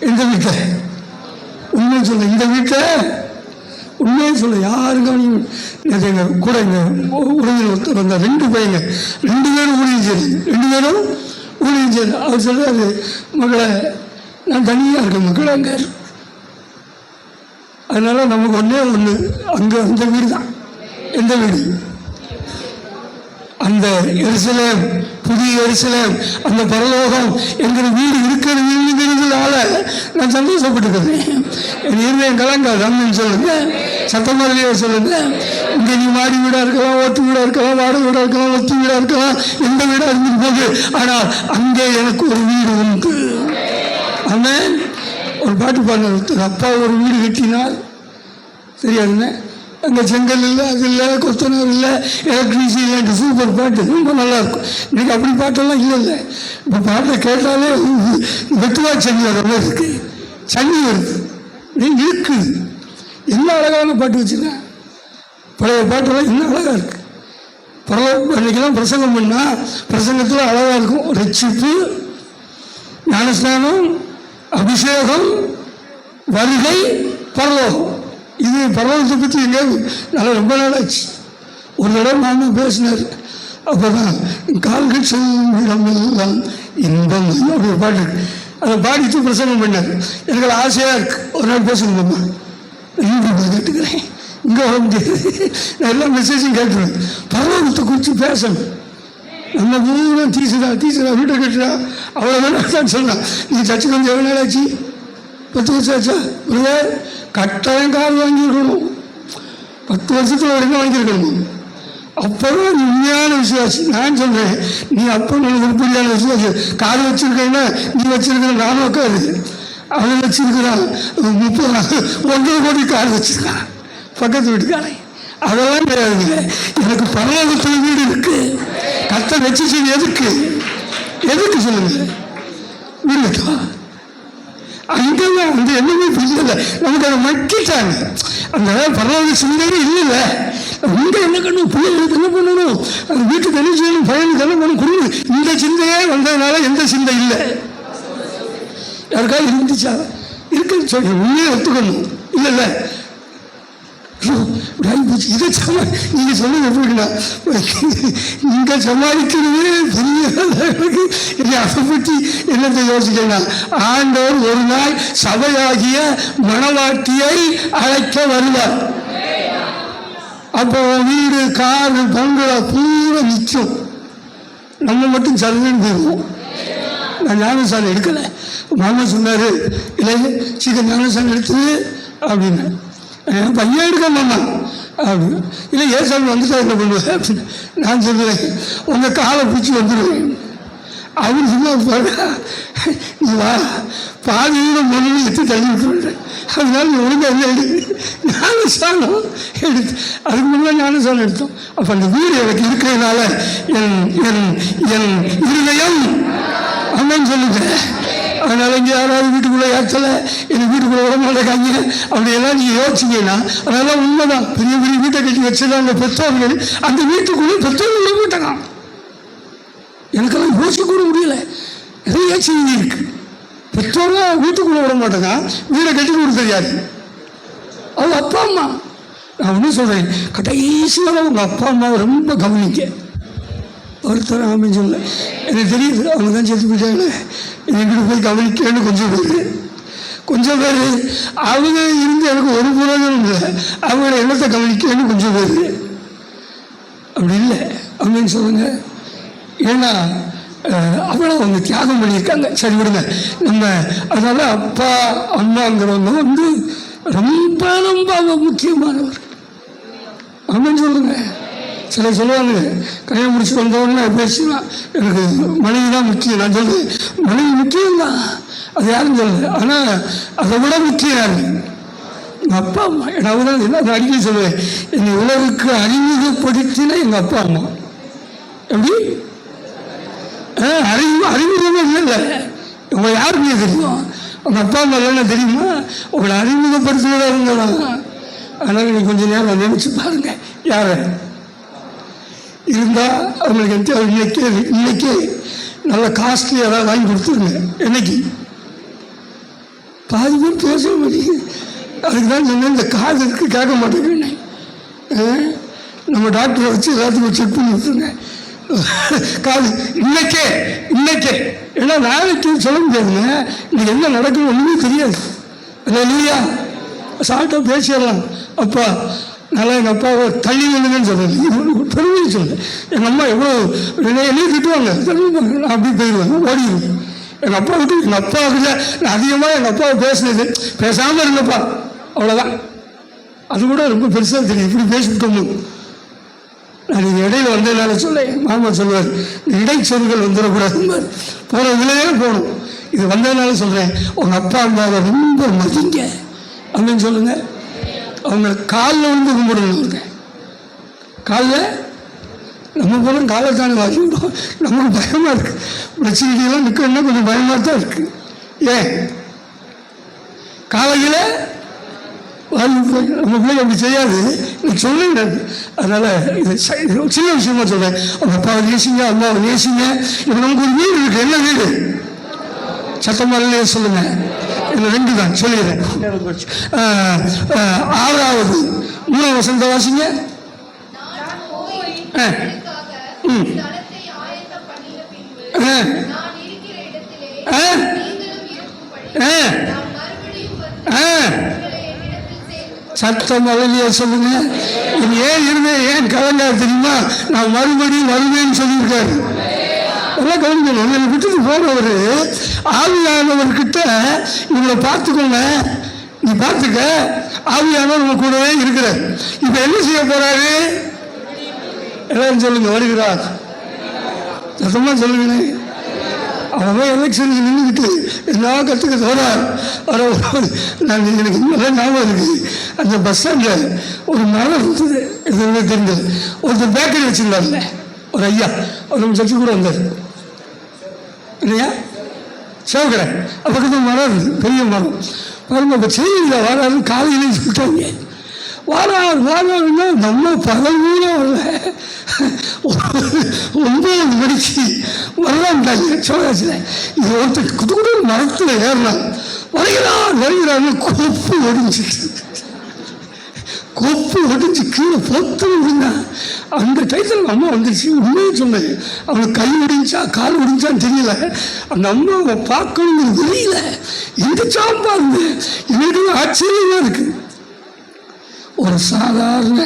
எந்த வீட்டை உண்மை சொல்ல, இந்த வீட்டை உண்மையை சொல்ல யாரும் கவனிக்க. எங்கள் கூட எங்கள் உறவினர் ஒருத்தர் வந்தார், 2 பையங்க, 2 பேரும் ஊழியம் செய்யுது. அவர் சொல்றாரு, மகளை நான் தனியாக இருக்கேன், மக்கள் அங்கே. அதனால நமக்கு ஒன்று அங்கே அந்த வீடு தான். எந்த வீடு? அந்த எருசலேம், புதிய எருசலேம், அந்த பரலோகம் என்கிற வீடு இருக்கிறதுனால நான் சந்தோஷப்பட்டுக்கிறேன். என் இருதயம் கலங்காது. அப்படின்னு சொல்லுங்க, சத்தமாதிரியே சொல்லுங்க. இங்கே நீ மாடி வீடாக இருக்கலாம், ஓட்டு வீடாக இருக்கலாம், வாடகை வீடாக இருக்கலாம், ஒத்து வீடாக இருக்கலாம், எந்த வீடாக இருந்துட்டு போகுது, ஆனால் அங்கே எனக்கு ஒரு வீடு உண்டு. ஆமென். ஒரு பாட்டு பாடுற, அப்பா ஒரு வீடு கட்டினார், தெரியாதுங்க, அங்கே செங்கல் இல்லை, அது இல்லை, கொத்தனார் இல்லை, எலக்ட்ரிசிட்டி இல்லை. சூப்பர் பாட்டு, ரொம்ப நல்லாயிருக்கும். இன்னைக்கு அப்படி பாட்டெல்லாம் இல்லை. இப்போ பாட்டை கேட்டாலே வெட்டுவா சனி வர மாதிரி இருக்கு, சனி வருது, இருக்குது. என்ன அழகான பாட்டு வச்சுருக்கேன். பழைய பாட்டெல்லாம் இன்னும் அழகாக இருக்கு. பரவாயில்ல, அன்றைக்கெல்லாம் பிரசங்கம் பண்ணால் பிரசங்கத்தில் அழகாக இருக்கும். ரட்சிப்பு, ஞானஸ்நானம், அபிஷேகம், வருகை, பரலோகம். இது பரலோகத்தை பற்றி எங்கேயாவது நல்லா ரொம்ப நாளாச்சு. ஒரு தடவை மாமா பேசினார். அப்போ தான் கால்கள் செல்லும் இடமெல்லாம் இன்பம் அப்படி பாட்டு இருக்கு. அதை பாடித்து பிரசங்கம் பண்ணார். எனக்கு ஆசையாக இருக்கு, ஒரு நாள் பேசணும்மா. யூடியூப்பில் கேட்டுக்கிறேன், இங்கே வர முடியாது. நான் எல்லா மெசேஜும் கேட்டுருவேன். பரலோகத்தை குறித்து பேசணும். நம்ம பூரா டீச்சரா வீட்டை கட்டுறா, அவ்வளோ வேணாம் தான் சொன்னான். நீ சர்ச்சுக்கு வந்து எவ்வளோ நாள் ஆச்சு? 10 வருஷம் ஆச்சா? இல்லை, கட்டாயம் கார் வாங்கியிருக்கணும். 10 வருஷத்தில் ஒரு என்ன வாங்கியிருக்கணும். அப்போதான் உண்மையான விசுவாசி. நான் சொல்கிறேன், நீ அப்போ எனக்கு உருப்படியான விசுவாசி. கார் வச்சுருக்கேன்னா நீ வச்சிருக்கிற நானும் உட்காது. அவன் வச்சிருக்கிறான் 1.5 கோடி கார் வச்சிருக்கான், பக்கத்து வீட்டுக்காரன். அதெல்லாம் கிடையாதுங்க. எனக்கு பரலோகத்தில் வீடு இருக்கு. கத்த வச்சு எதுக்கு சொல்லுங்க? வீடு கட்டவா? அங்கெல்லாம் வந்து என்னமே இல்லை. நமக்கு அதை மக்கிட்டாங்க. அந்த பரவாயில்ல சிந்தனை இல்லை. இங்கே என்ன பண்ணணும், பிள்ளைகளுக்கு என்ன பண்ணணும், அது வீட்டுக்கு என்ன செய்யணும், பையனுக்கு என்ன பண்ணணும், குடும்பம். இந்த சிந்தையே வந்ததுனால எந்த சிந்தை இல்லை. யாருக்காவது இருந்துச்சா? இருக்குன்னு சொல்லி உண்மையை ஒத்துக்கணும். இல்லை இதை நீங்க சொல்லுங்க எப்படின்னா, இங்க சமாளிக்கிறது பெரிய. அதை பற்றி என்னத்தை யோசிக்கலாம். ஆண்டவர் ஒரு நாள் சபையாகிய மணவாட்டியை அழைக்க வருவார். அப்போ வீடு, காரு, பங்களா பூரா நிற்கும். நம்ம மட்டும் சரணுன்னு போயிருவோம். நான் ஞானசாலை எடுக்கலை. மாமா சொன்னார், இல்லை சீக்கிரம் ஞானசாலை எடுத்துது அப்படின்னு. பையன் எடுக்க மாமா அப்படின்னு. இல்லை ஏசாமி வந்துட்டா என்ன பண்ணுவேன் அப்படின்னு நான் சொல்லுவேன், உங்கள் காலை பிடிச்சி வந்துடுவேன். அவரு சும்மா நீ வா, பாதியோட மொழியை எடுத்து தள்ளி விட்டுருவேன். அதனால நீ ஒழுங்காக என்ன எடுத்து ஞானசாலம் எடுத்து, அதுக்கு முன்னாடி ஞானசாலம் எடுத்தோம். அப்போ அந்த வீடு எனக்கு இருக்கிறதுனால என் இருதயம் அம்மன் சொல்லுங்க. அதனால இங்கே யாராவது வீட்டுக்குள்ளே ஏற்றலை, எனக்கு வீட்டுக்குள்ளே விட மாட்டேங்காங்க அப்படியெல்லாம் நீங்கள் யோசிச்சிங்கன்னா அதெல்லாம் உண்மைதான். பெரிய பெரிய வீட்டை கட்டி வச்சிருக்காங்க பெற்றோர்கள். அந்த வீட்டுக்குள்ளே பெற்றோர்கள் வீட்டாங்க. எனக்கெல்லாம் யோசிக்க கூட முடியல. நிறைய செய்தி இருக்கு. பெற்றோர்கள் வீட்டுக்குள்ளே விட மாட்டேங்க, வீடை கட்டி கொடுத்தது யாரு? அவங்க அப்பா அம்மா. நான் ஒன்றும் சொல்கிறேன், கடைசியாக உங்கள் அப்பா அம்மாவை ரொம்ப கவனிக்க. ஒருத்தர் ஆமாம் சொல்ல எனக்கு தெரியுது. அவங்க தான் செத்து போயிட்டாங்களே, என்கிட்ட போய் கவனிக்கன்னு கொஞ்சம் பேர் அவங்க இருந்து எனக்கு ஒரு புரோஜனம் இல்லை. அவங்கள என்னத்தை கவனிக்கன்னு கொஞ்சம் பேர் அப்படி இல்லை அப்படின்னு சொல்லுங்க. ஏன்னா அவ்வளோ அவங்க தியாகம் பண்ணியிருக்காங்க. சரி விடுங்க நம்ம. அதனால் அப்பா அம்மாங்கிறவங்க வந்து ரொம்ப ரொம்ப முக்கியமானவர் அப்படின்னு சொல்லுங்க. சில சொல்லுவாங்க கல்யாணம் முடிச்சுட்டு வந்தவொடனே பேசினா எனக்கு மனைவி தான் முக்கியம். நான் சொல்லுவேன் மனைவி முக்கியம்தான், அது யாரும் சொல்லலை. ஆனால் அதை விட முக்கியம் யாரு? எங்கள் அப்பா அம்மா. நான் தான் என்ன அடிக்கடி சொல்லுவேன், என்னை உலகுக்கு அறிமுகப்படுத்தினா எங்கள் அப்பா அம்மா. எப்படி அறிமுகமே இல்லை. உங்களை யாருமே தெரியும், உங்கள் அப்பா அம்மா இல்லைன்னா தெரியுமா? உங்களை அறிமுகப்படுத்துகிறவங்க தான். அதனால் நீங்கள் கொஞ்சம் நேரம் நினைச்சு பாருங்க யாரை இருந்தால் அவங்களுக்கு இன்னைக்கே நல்ல காஸ்ட்லி ஏதாவது வாங்கி கொடுத்துருங்க. என்னைக்கு பாதி பேர் பேச முடியுது. அதுக்கு தான் சொன்னேன் இந்த காது இருக்கு கேட்க மாட்டேங்குன்னு. நம்ம டாக்டரை வச்சு எல்லாத்துக்கும் செக் பண்ணி விட்டுருங்க காது இன்னைக்கே. ஏன்னா நாளைக்கு சொல்ல முடியாதுங்க, இன்னைக்கு என்ன நடக்கும் ஒன்றுமே தெரியாது. இல்லையா சாப்பிட்டா பேசிடலாம். அப்பா நல்லா எங்கள் அப்பாவை தள்ளி நின்றுங்கன்னு சொல்கிறேன், பெருமையை சொல்கிறேன். எங்கள் அம்மா எவ்வளோ என்னையும் திட்டுவாங்க, நான் அப்படி போயிடுவேன், ஓடிடுவேன். எங்கள் அப்பாவுக்கு நான் அதிகமாக எங்கள் அப்பாவை பேசுனது பேசாமல் இருந்தப்பா அவ்வளோதான். அது கூட ரொம்ப பெருசாக தெரியும், இப்படி பேசிவிட்டோம். நான் நீங்கள் இடையில வந்ததுனால சொல்ல மாமா சொல்லுவார், இடைச்சொல்கள் வந்துடக்கூடாது, போகிற விலையே போகணும். இது வந்ததுனால சொல்கிறேன், உங்கள் அப்பா அம்மாவை ரொம்ப மதிங்க அப்படின்னு சொல்லுங்கள். அவங்க காலில் வந்து கும்பிடணும். காலில் நம்ம போல காலைத்தானே வாங்கி விடுவோம். நமக்கு பயமாக இருக்குது, பிரச்சனைகள்லாம் நிற்கணும்னா கொஞ்சம் பயமாக தான் இருக்குது. ஏன் காலையில் நம்ம பிள்ளைங்க அப்படி செய்யாது, எனக்கு சொல்லுங்க. அதனால் இது சின்ன விஷயமா சொல்கிறேன். அவங்க அப்பாவை நேசிங்க, அம்மாவை நேசிங்க. இப்போ நமக்கு ஒரு வீடு இருக்குது. என்ன வீடு? சத்தமாக சொல்லுங்க. இதில் 2 தான் சொல்லிடுறேன். 6வது 3 வசனத்தை வாசிங்க. சத்தம் அழகிய சொல்லுங்க. இது ஏன் இருந்தேன், ஏன் கலங்காது தெரியுமா? நான் மறுபடியும் வருவேன்னு சொல்லியிருக்காரு. எல்லாம் கவனிக்கணும். என்னை விட்டுட்டு போனவர் ஆவியானவர்கிட்ட இவங்களை பார்த்துக்கோங்க, நீ பார்த்துக்க, ஆவியானவர் நம்ம கூடவே இருக்கிறார். இப்போ என்ன செய்ய போறாரு? எல்லாரும் சொல்லுங்க, வருகிறார். சத்தமாக சொல்லுங்க. அவன் எலெக்ஷனுக்கு நின்றுக்கிட்டு எல்லாம் கற்றுக்க தோறார். நான் எனக்கு நல்லா ஞாபகம் இருக்குது, அந்த பஸ் ஸ்டாண்டில் ஒரு மரம் இருந்தது, எதுவுமே தெரிஞ்சது. ஒருத்தர் பேக்கரி வச்சுருந்தார்ல, ஒரு ஐயா, அவர் நம்ம சர்ச்சு கூட வந்தார் இல்லையா, சேவக்கடை. பக்கத்து மரம் இருக்குது, பெரிய மரம். பாருங்க, இப்போ செய்தியில் வராது, காலையிலேயே சொல்லிட்டாங்க வாராருன்னா நம்ம பகல் வரல, 9 மணிக்கு வரலான்ட்டாங்க சிவகாசியில். இது ஒருத்தர் குடுக்குற மரத்தில் ஏறினான், வருகிறான்னு கொப்பு ஒடிஞ்சு கீழே பொத்து விடுங்க. அந்த டைத்தில் அம்மா வந்துடுச்சு. உண்மையை சொன்னேன், அவனுக்கு கை ஒடிஞ்சா கால் ஒடிஞ்சான்னு தெரியல. அந்த அம்மாவை பார்க்கணும்னு தெரியல, எங்க சாப்பாருங்க. எனக்கு ஆச்சரியமா இருக்கு. ஒரு சாதாரண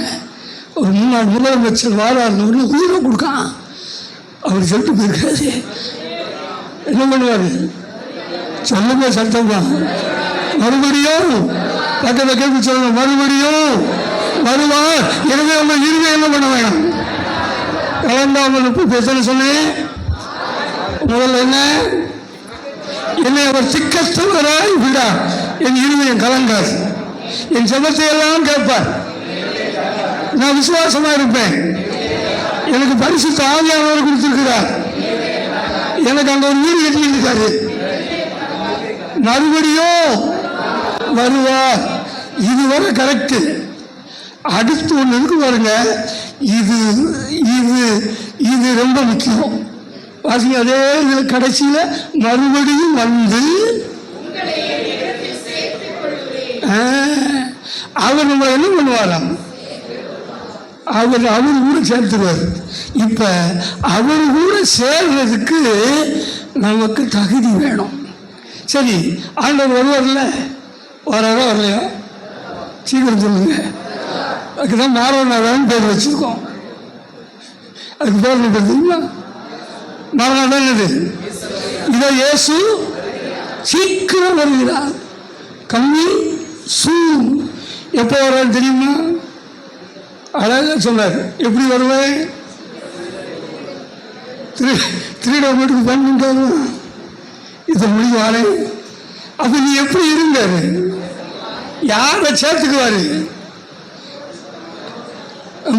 ஒரு முன்னாள் முதலமைச்சர் வாராருன்னு உயிரை கொடுக்கான். அவர் சொல்லிட்டு போயிருக்காரு. என்ன பண்ணுவாரு சொல்லுங்க, சத்தமா மறுபடியும் பக்கத்தை கேள்வி சொல்லுங்க, மறுபடியும் வருவார். எனவே அவங்க இருவே என்ன பண்ண வேணும், கலந்தாமல் பேச சொன்னேன். முதல்ல என்னை அவர் சிக்கத்தவராய் விடா, என் இருதயம் கலங்காது, என் செபத்தை எல்லாம் கேட்பார், நான் விசுவாசமா இருப்பேன். எனக்கு பரிசுத்த ஆவியானவர் கொடுத்திருக்கிறார், எனக்கு அங்க ஒரு வீடு கட்டி இருக்காரு. மறுபடியும் வருவார். இதுவரை கரெக்டு. அடுத்து ஒன்று இருக்கு பாருங்க, இது இது இது ரொம்ப முக்கியம். வாசிங்க, அதே இதில் கடைசியில் மறுபடியும் வந்து அவர் நம்ம என்ன பண்ணுவாராம், அவர் கூட சேர்த்துருவார். இப்போ அவர் கூட சேர்றதுக்கு நமக்கு தகுதி வேணும். சரி, ஆண்டவர் வருவார்ல, வராரோ வரலையா? சீக்கிரம் சொல்லுங்க. அதுக்குதான் மாறனாடான்னு பேர் வச்சுருக்கோம். அதுக்கு பேர் என்ன தெரியுமா? மாறனாடா என்னது? இதை இயேசு சீக்கிரம் வருகிறார். கம்மி சூன். எப்போ வர்றாரு தெரியுமா? அழகாக சொன்னார். எப்படி வருவேன்? திருட வீட்டுக்கு ஃபோன் பண்ணிட்டு இதை முடிவு வாரேன். அப்போ நீ எப்படி இருந்தாரு? யாரை சேர்த்துக்குவாரு?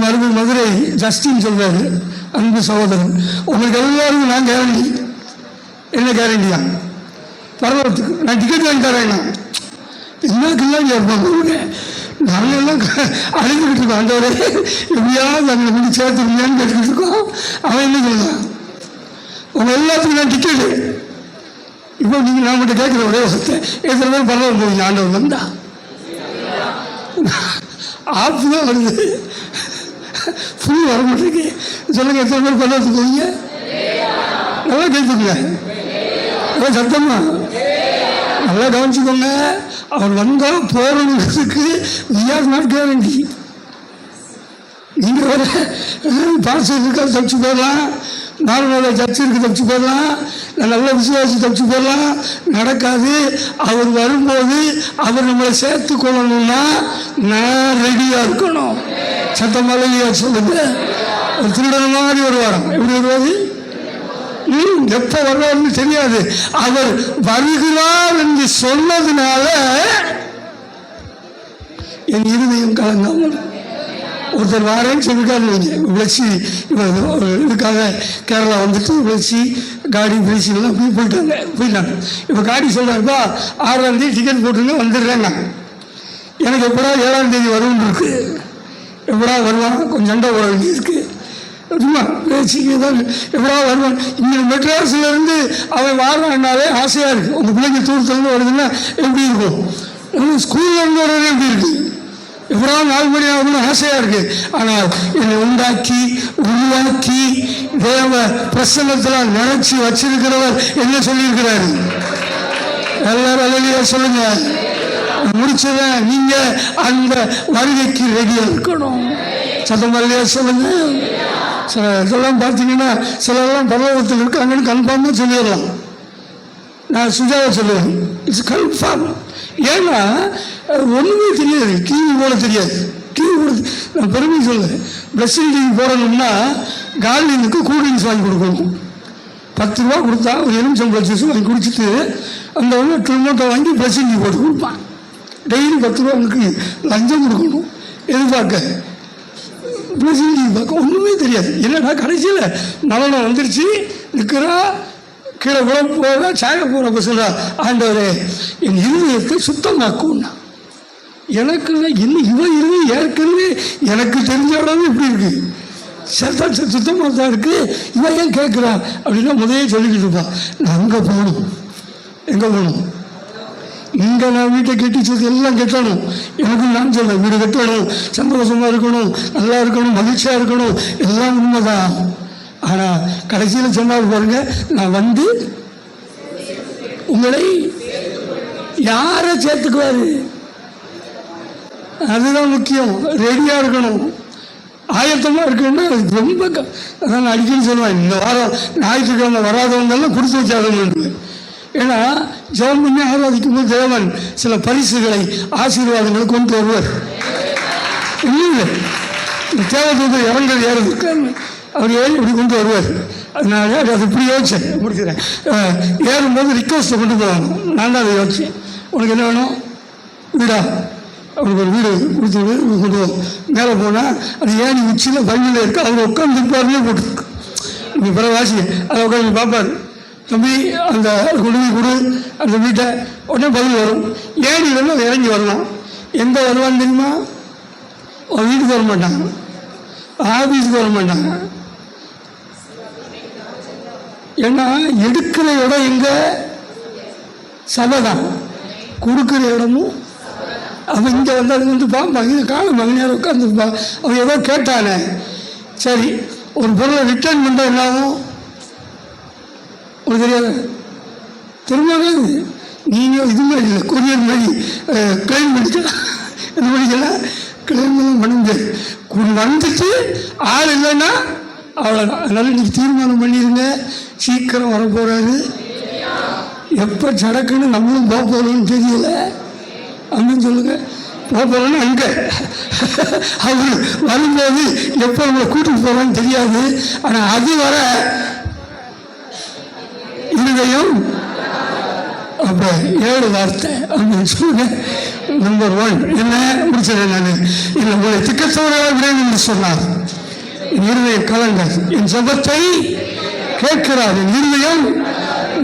மறுபடியும் மதுரை ஜஸ்டின் சொல்றாரு, அன்பு சகோதரன், உங்களுக்கு எல்லாருக்கும் நான் கேரண்டி. என்ன கேரண்டியா? பரவாயில்லத்துக்கு நான் டிக்கெட் வாங்கி தரேன். என்ன கில்லாடி இருப்பாங்க, நாங்கெல்லாம் அழுதுகிட்டு இருக்கோம். ஆண்டவரே எப்படியாவது அங்கே கொண்டு சேர்த்துக்கலையான்னு கேட்டுக்கிட்டு இருக்கோம். அவன் என்ன சொல்லுவான்? உங்க எல்லாத்துக்கும் நான் டிக்கெட்டு. இப்போ நீங்கள் நான் மட்டும் கேட்குற ஒரே வசத்தை எத்தனை பேர் பரவாயில்ல போவீங்க? ஆண்டவர் வந்தா ஆப்பு தான் வருது, ஃபுல் வர மாட்டேங்க. சொல்லுங்க, எத்தனை பேர் பரவாயில்ல போவீங்க? நல்லா கேட்டுக்கோங்க, நல்லா சத்தமா நல்லா கவனிச்சுக்கோங்க. அவர் வந்தால் போகிறவங்களுக்கு we are not guarantee. நீங்கள் வேற பாஸ்டர் இருக்கா தப்பிச்சு போயிடலாம், நார்மலாக சர்ச்சு இருக்கு தப்பிச்சு போயிடலாம், நல்ல விசுவாசி தப்பிச்சு போயிடலாம். நடக்காது. அவர் வரும்போது அவர் நம்மளை சேர்த்து கொள்ளணும்னா நான் ரெடியாக இருக்கணும். சத்தமாலையா சொல்லுங்க. ஒரு திருடன மாதிரி வருவாராம். எப்படி வருவாரு? எப்போ வர்றாருன்னு தெரியாது. அவர் வருகிறார் என்று சொன்னதுனால என் இருதயம் கலங்காமல். ஒருத்தர் வாரேன்னு சொல்லியிருக்காரு. விளச்சி இதுக்காக கேரளா வந்துட்டு விளச்சி காடி விளச்சிலாம் போயிட்டாங்க. இப்போ காடி சொல்கிறாருப்பா 6ஆம் தேதி டிக்கெட் போட்டுங்க வந்துடுறேன். எனக்கு எப்படா 7ஆம் தேதி வரும்னு இருக்கு. எப்படா வருவான்? கொஞ்சம் சண்டை போட வேண்டியிருக்கு. சும்மா பேசிக்க தான் எப்படா வருவான். இங்கே மெட்ராஸ்லேருந்து அவன் வாரான்னாலே ஆசையாக இருக்குது. உங்கள் பிள்ளைங்க தூரத்துலேருந்து வருதுன்னா எப்படி இருக்கும்? ஸ்கூல்லேருந்து வர்றது எப்படி இருக்குது? எப்படா 4 மணி ஆகணும்னு ஆசையாக இருக்குது. ஆனால் என்னை உண்டாக்கி உருவாக்கி தேவ பிரசன்னத்தில் நினைச்சி வச்சிருக்கிறவர் என்ன சொல்லியிருக்கிறாரு? எல்லாரும் அல்லேலூயா சொல்லுங்க. முடிச்சதான் நீங்க அந்த வருகைக்கு ரெடியாக இருக்கணும். சத்தம் அல்லையா சொல்லுங்க. சில இதெல்லாம் பார்த்தீங்கன்னா சிலரெல்லாம் பரலோகத்தில் இருக்காங்கன்னு கன்ஃபார்மாக சொல்லிடலாம். நான் சுஜாவை சொல்லுவேன், இட்ஸ் கன்ஃபார்ம். ஏன்னா ஒன்றுமே தெரியாது, டிவி போட தெரியாது. டிவி போட நான் பெருமை சொல்லுவேன். பிளஸ்ஸிங் டிவி போடணும்னா கார்லினுக்கு கூல்ட்ரிங்க்ஸ் வாங்கி கொடுக்கணும். 10 ரூபா கொடுத்தா ஒரு எலுமிச்சம்பழம் ஜூஸ் வாங்கி குடிச்சிட்டு அந்த ஒன்று டொமேட்டோ வாங்கி பிளஸ்ஸிங் டிவி போட்டு கொடுப்பான். டெய்லி 10 ரூபா அவனுக்கு லஞ்சம் கொடுக்கணும். எதிர்பார்க்க பிளஸ்ஸிங் டிவி பார்க்க ஒன்றுமே தெரியாது. என்னடா கடைசியில் நலனை வந்துருச்சு, இருக்கிறா கீழே விழ போக சாய போகிறப்ப சொல்கிறா, ஆண்டவரே என் இருதயத்தை சுத்தமாக்கும்னா. எனக்கு இன்னும் இவன் இருதயம் ஏற்கனவே எனக்கு தெரிஞ்ச அளவு இப்படி இருக்கு, சுத்தமாக தான் இருக்குது. இவன் ஏன் கேட்குறா அப்படின்னா முதலே சொல்லிக்கிட்டு இருப்பான். நான் அங்கே போகணும். எங்கே போகணும்? இங்கே நான் வீட்டை கட்டி சொல்லி எல்லாம் கட்டணும். எனக்கு நான் சொல்ல வீடு கட்டணும், சந்தோஷமாக இருக்கணும், நல்லா இருக்கணும், மகிழ்ச்சியாக இருக்கணும், எல்லாம் உண்மைதான். ஆனால் கடைசியில் சொன்னால் பாருங்க, நான் வந்து உங்களை யாரை சேர்த்துக்குவாரு? அதுதான் முக்கியம். ரெடியாக இருக்கணும், ஆயத்தமாக இருக்கணும்னா அது ரொம்ப அதான் அடிக்கடி சொல்லுவேன். இந்த வாரம் ஞாயிற்றுக்கிழமை வராதவங்கெல்லாம் கொடுத்து வச்சாதவங்க. ஏன்னா ஜெபம் பண்ணி ஆராதிக்கும் போது தேவன் சில பரிசுகளை ஆசீர்வாதங்களை கொண்டு வருவார். இல்லை தேவதூதர் இறங்கல் ஏறதுக்கு அவர் ஏறி இப்படி கொண்டு வருவார். அதனால அது இப்படி யோசிச்சேன், முடிக்கிறேன். ஏறும்போது ரிக்வஸ்ட்டை கொண்டு போவாங்க. நான் தான் அதை யோசிச்சேன். உனக்கு என்ன வேணும்? வீடா? அவருக்கு ஒரு வீடு கொடுத்து விடு, கொண்டு போவோம். மேலே போனால் அது ஏணி உச்சியில் பைபிளில் இருக்கு. அவர் உட்காந்து இருப்பாருமே போட்டுருக்கு. நீங்கள் பிற வாசி அதை உட்காந்து பார்ப்பார். தம்பி அந்த கொண்டு போய் கொடு அந்த வீட்டை, உடனே பதில் வரும். ஏணியிலேருந்து அதை இறங்கி வரலாம். எங்கே வருவான்னு தெரியுமா? ஒரு வீட்டுக்கு வர மாட்டாங்க, ஆஃபீஸுக்கு வர மாட்டாங்க. ஏன்னா எடுக்கிற இடம் எங்கே? சபை தான். கொடுக்குற இடமும் அவன் இங்கே வந்தாலும் வந்து பார்ப்பான், இது காலம் மகனையார் உட்காந்துருப்பான். அவன் ஏதோ கேட்டானே, சரி ஒரு பொருளை ரிட்டர்ன் பண்ணுற என்ன ஆகும் உனக்கு தெரியாது. திரும்பவே நீங்கள் இது மாதிரி இல்லை, கொரியர் மாதிரி கிளைம் பண்ணிக்கலாம், இந்த மாதிரிக்கெல்லாம் கிளைம்லாம் பண்ண முடியாது. வந்துட்டு ஆள் இல்லைன்னா அவ்வளோதான். அதனால் நீங்கள் தீர்மானம் பண்ணிடுங்க, சீக்கிரம் வர போகிறாரு. எப்போ சடக்குன்னு நம்மளும் போக போகிறோம்னு தெரியல அப்படின்னு சொல்லுங்கள். போக போகிறோன்னு அங்கே அவர் வரும்போது எப்போ நம்மளை கூட்டிட்டு போகிறோன்னு தெரியாது. ஆனால் அது வர இருதயம் அப்போ 7 வார்த்தை அப்படின்னு சொல்லுங்க. நம்பர் 1 என்ன முடிச்சேன் நான், இல்லை உங்களை திக்கத்தவர்களாக விடேன் என்று சொன்னார். என் இருதயம் கலங்க, என் சபத்தை கேட்கிறார், என் இருதயம்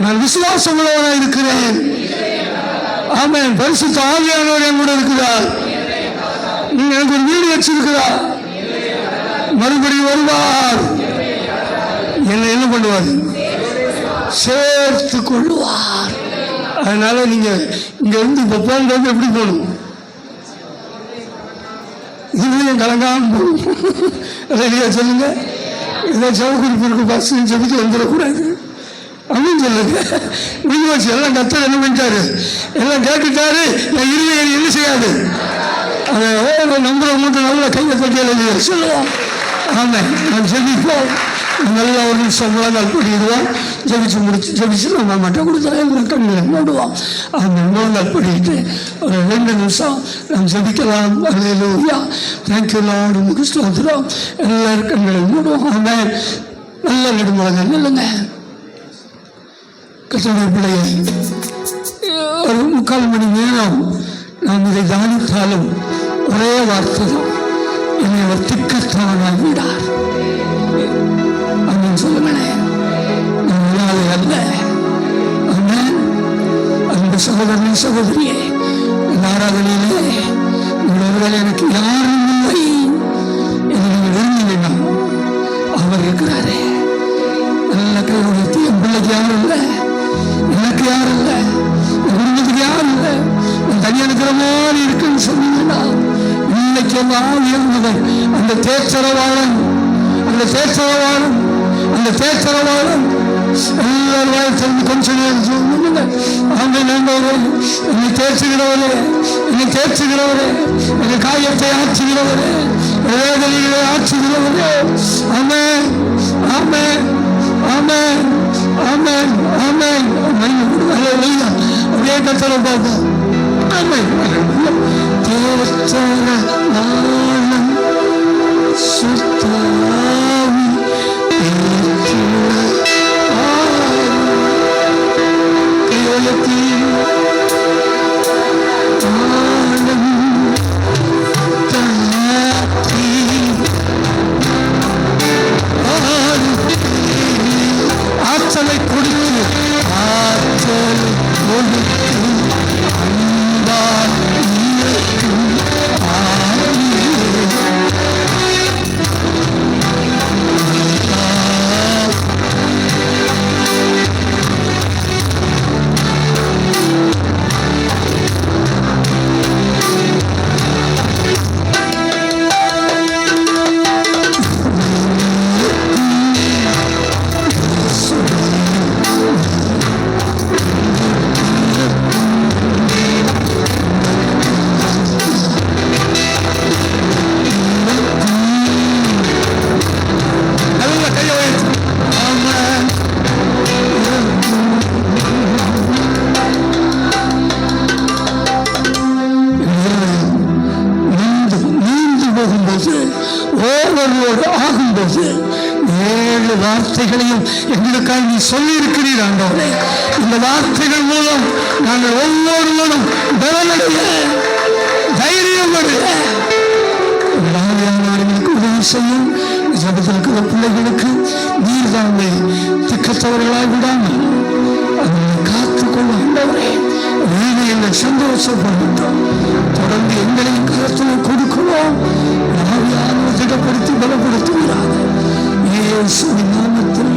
நான் விசுவாசம் உள்ளவனாக இருக்கிறேன். ஆமென். பரிசுத்த ஆவியானவர் என் கூட இருக்கிறார். எனக்கு ஒரு வீடு வச்சிருக்கிறார். மறுபடியும் வருவார், என்னை என்ன பண்ணுவார், சேர்த்து கொள்வார். அதனால நீங்க இங்க இருந்து இப்போ போகிறது எப்படி போகணும், இதுலையும் கலங்காம போகணும். இல்லையா சொல்லுங்க. ஏதோ சவக்குறிப்பு இருக்கு, பஸ் செதுக்கி வந்துடக்கூடாது அப்படின்னு சொல்லுங்க. நீங்க வச்சு எல்லாம் கத்தர் என்ன பண்ணிட்டாரு, எல்லாம் கேட்டுட்டாரு. என் இருதயம் என்ன செய்யாது, அதை நம்புற மட்டும் நல்ல கையை தட்டியால சொல்லுவோம். ஆமாம், நான் ஜெபிப்போம். நல்லா ஒரு நிமிஷம் முழங்கால் படிடுவோம். ஜெபிச்சு நம்ம மட்டும் கொடுத்தா கண்களை மூடுவோம். அந்த முழங்கால் படிக்கிட்டு ஒரு 2 நிமிஷம் நாம் ஜெபிக்கலாம். அல்லேலூயா, தேங்க்யூ லார்ட், உங்களுக்கு ஸ்தோத்திரம். எல்லாரும் கண்களை மூடுவோம். ஆமாம், நல்ல நெடுமுழங்கால் இல்லைங்க. கர்த்தருடைய பிள்ளையை ஒரு 3/4 மணி நேரம் நாம் இதை தியானித்தாலும் ஒரே வார்த்தை தான், என்னை அவர் திக்கத்தவனாய் விடார் அப்படின்னு சொல்லுங்களேன். நம்மளாலே அல்ல. ஆமென். அன்பு சகோதரனே சகோதரியே, இந்த ஆராதனையிலே உங்களோட எனக்கு யாரும் இல்லை என்று நீங்கள் விரும்பினீங்கன்னா அவர் இருக்கிறாரே. நல்ல கையெழுத்து. என் பிள்ளைக்கு யாரும் இல்லை, எனக்கு யாரும் இல்லை, என் குடும்பத்துக்கு யாரும் இல்லை, நான் தனியாக இருக்கிற மாதிரி இருக்குன்னு சொன்னீங்கன்னா இன்னைக்கு அந்த ஆவியானவர், அந்த தேச்சரவாளன், அந்த தேச்சரவாளன், அந்த தேச்சரவாளன் எல்லாரும் வாழ்த்து கொஞ்சம் நேரம் சொல்லுங்க. ஆமென். ஆண்டவரே, என்னை தேய்ச்சுகிறவரே, என்னை தேய்ச்சுகிறவரே, என்னை காயத்தை ஆற்றுகிறவரே, வேதனைகளை ஆற்றுகிறவரே. ஆமென், ஆமென், ஆமென், ஆமென், ஆமென். அல்லேலூயா. அப்படியே கர்த்தரை பார்ப்போம். ஆமென். தேவச்சரவாளன் சுத்தாவி ஆற்றலை கொடுத்து, ஆற்றல் கொடுத்து அன்பால் இருக்கும் ஓவரோடு ஆகும்போது 7 வார்த்தைகளையும் எங்களுக்காக நீ சொல்லி இருக்கிறீர் ஆண்டவரே. இந்த வார்த்தைகள் மூலம் நாங்கள் ஒவ்வொருவரும் பலனடைய, தைரியம் அடைய, எங்களுக்கு உதவி செய்யும். ஜபத்தில் இருக்கிற பிள்ளைகளுக்கு நீர் தாமே திக்கத்தவர்களாய் விடாமல் அவர்களை காத்துக்கொள்ள ஆண்டவரே. வீடு எங்கள் சந்தோஷப்பட்டோம். தொடர்ந்து எங்களையும் கருத்தில் கொடுக்கிறோம். ஆவியானவர் திடப்படுத்தி பலப்படுத்துகிறார். இயேசுவின் நாமத்தில்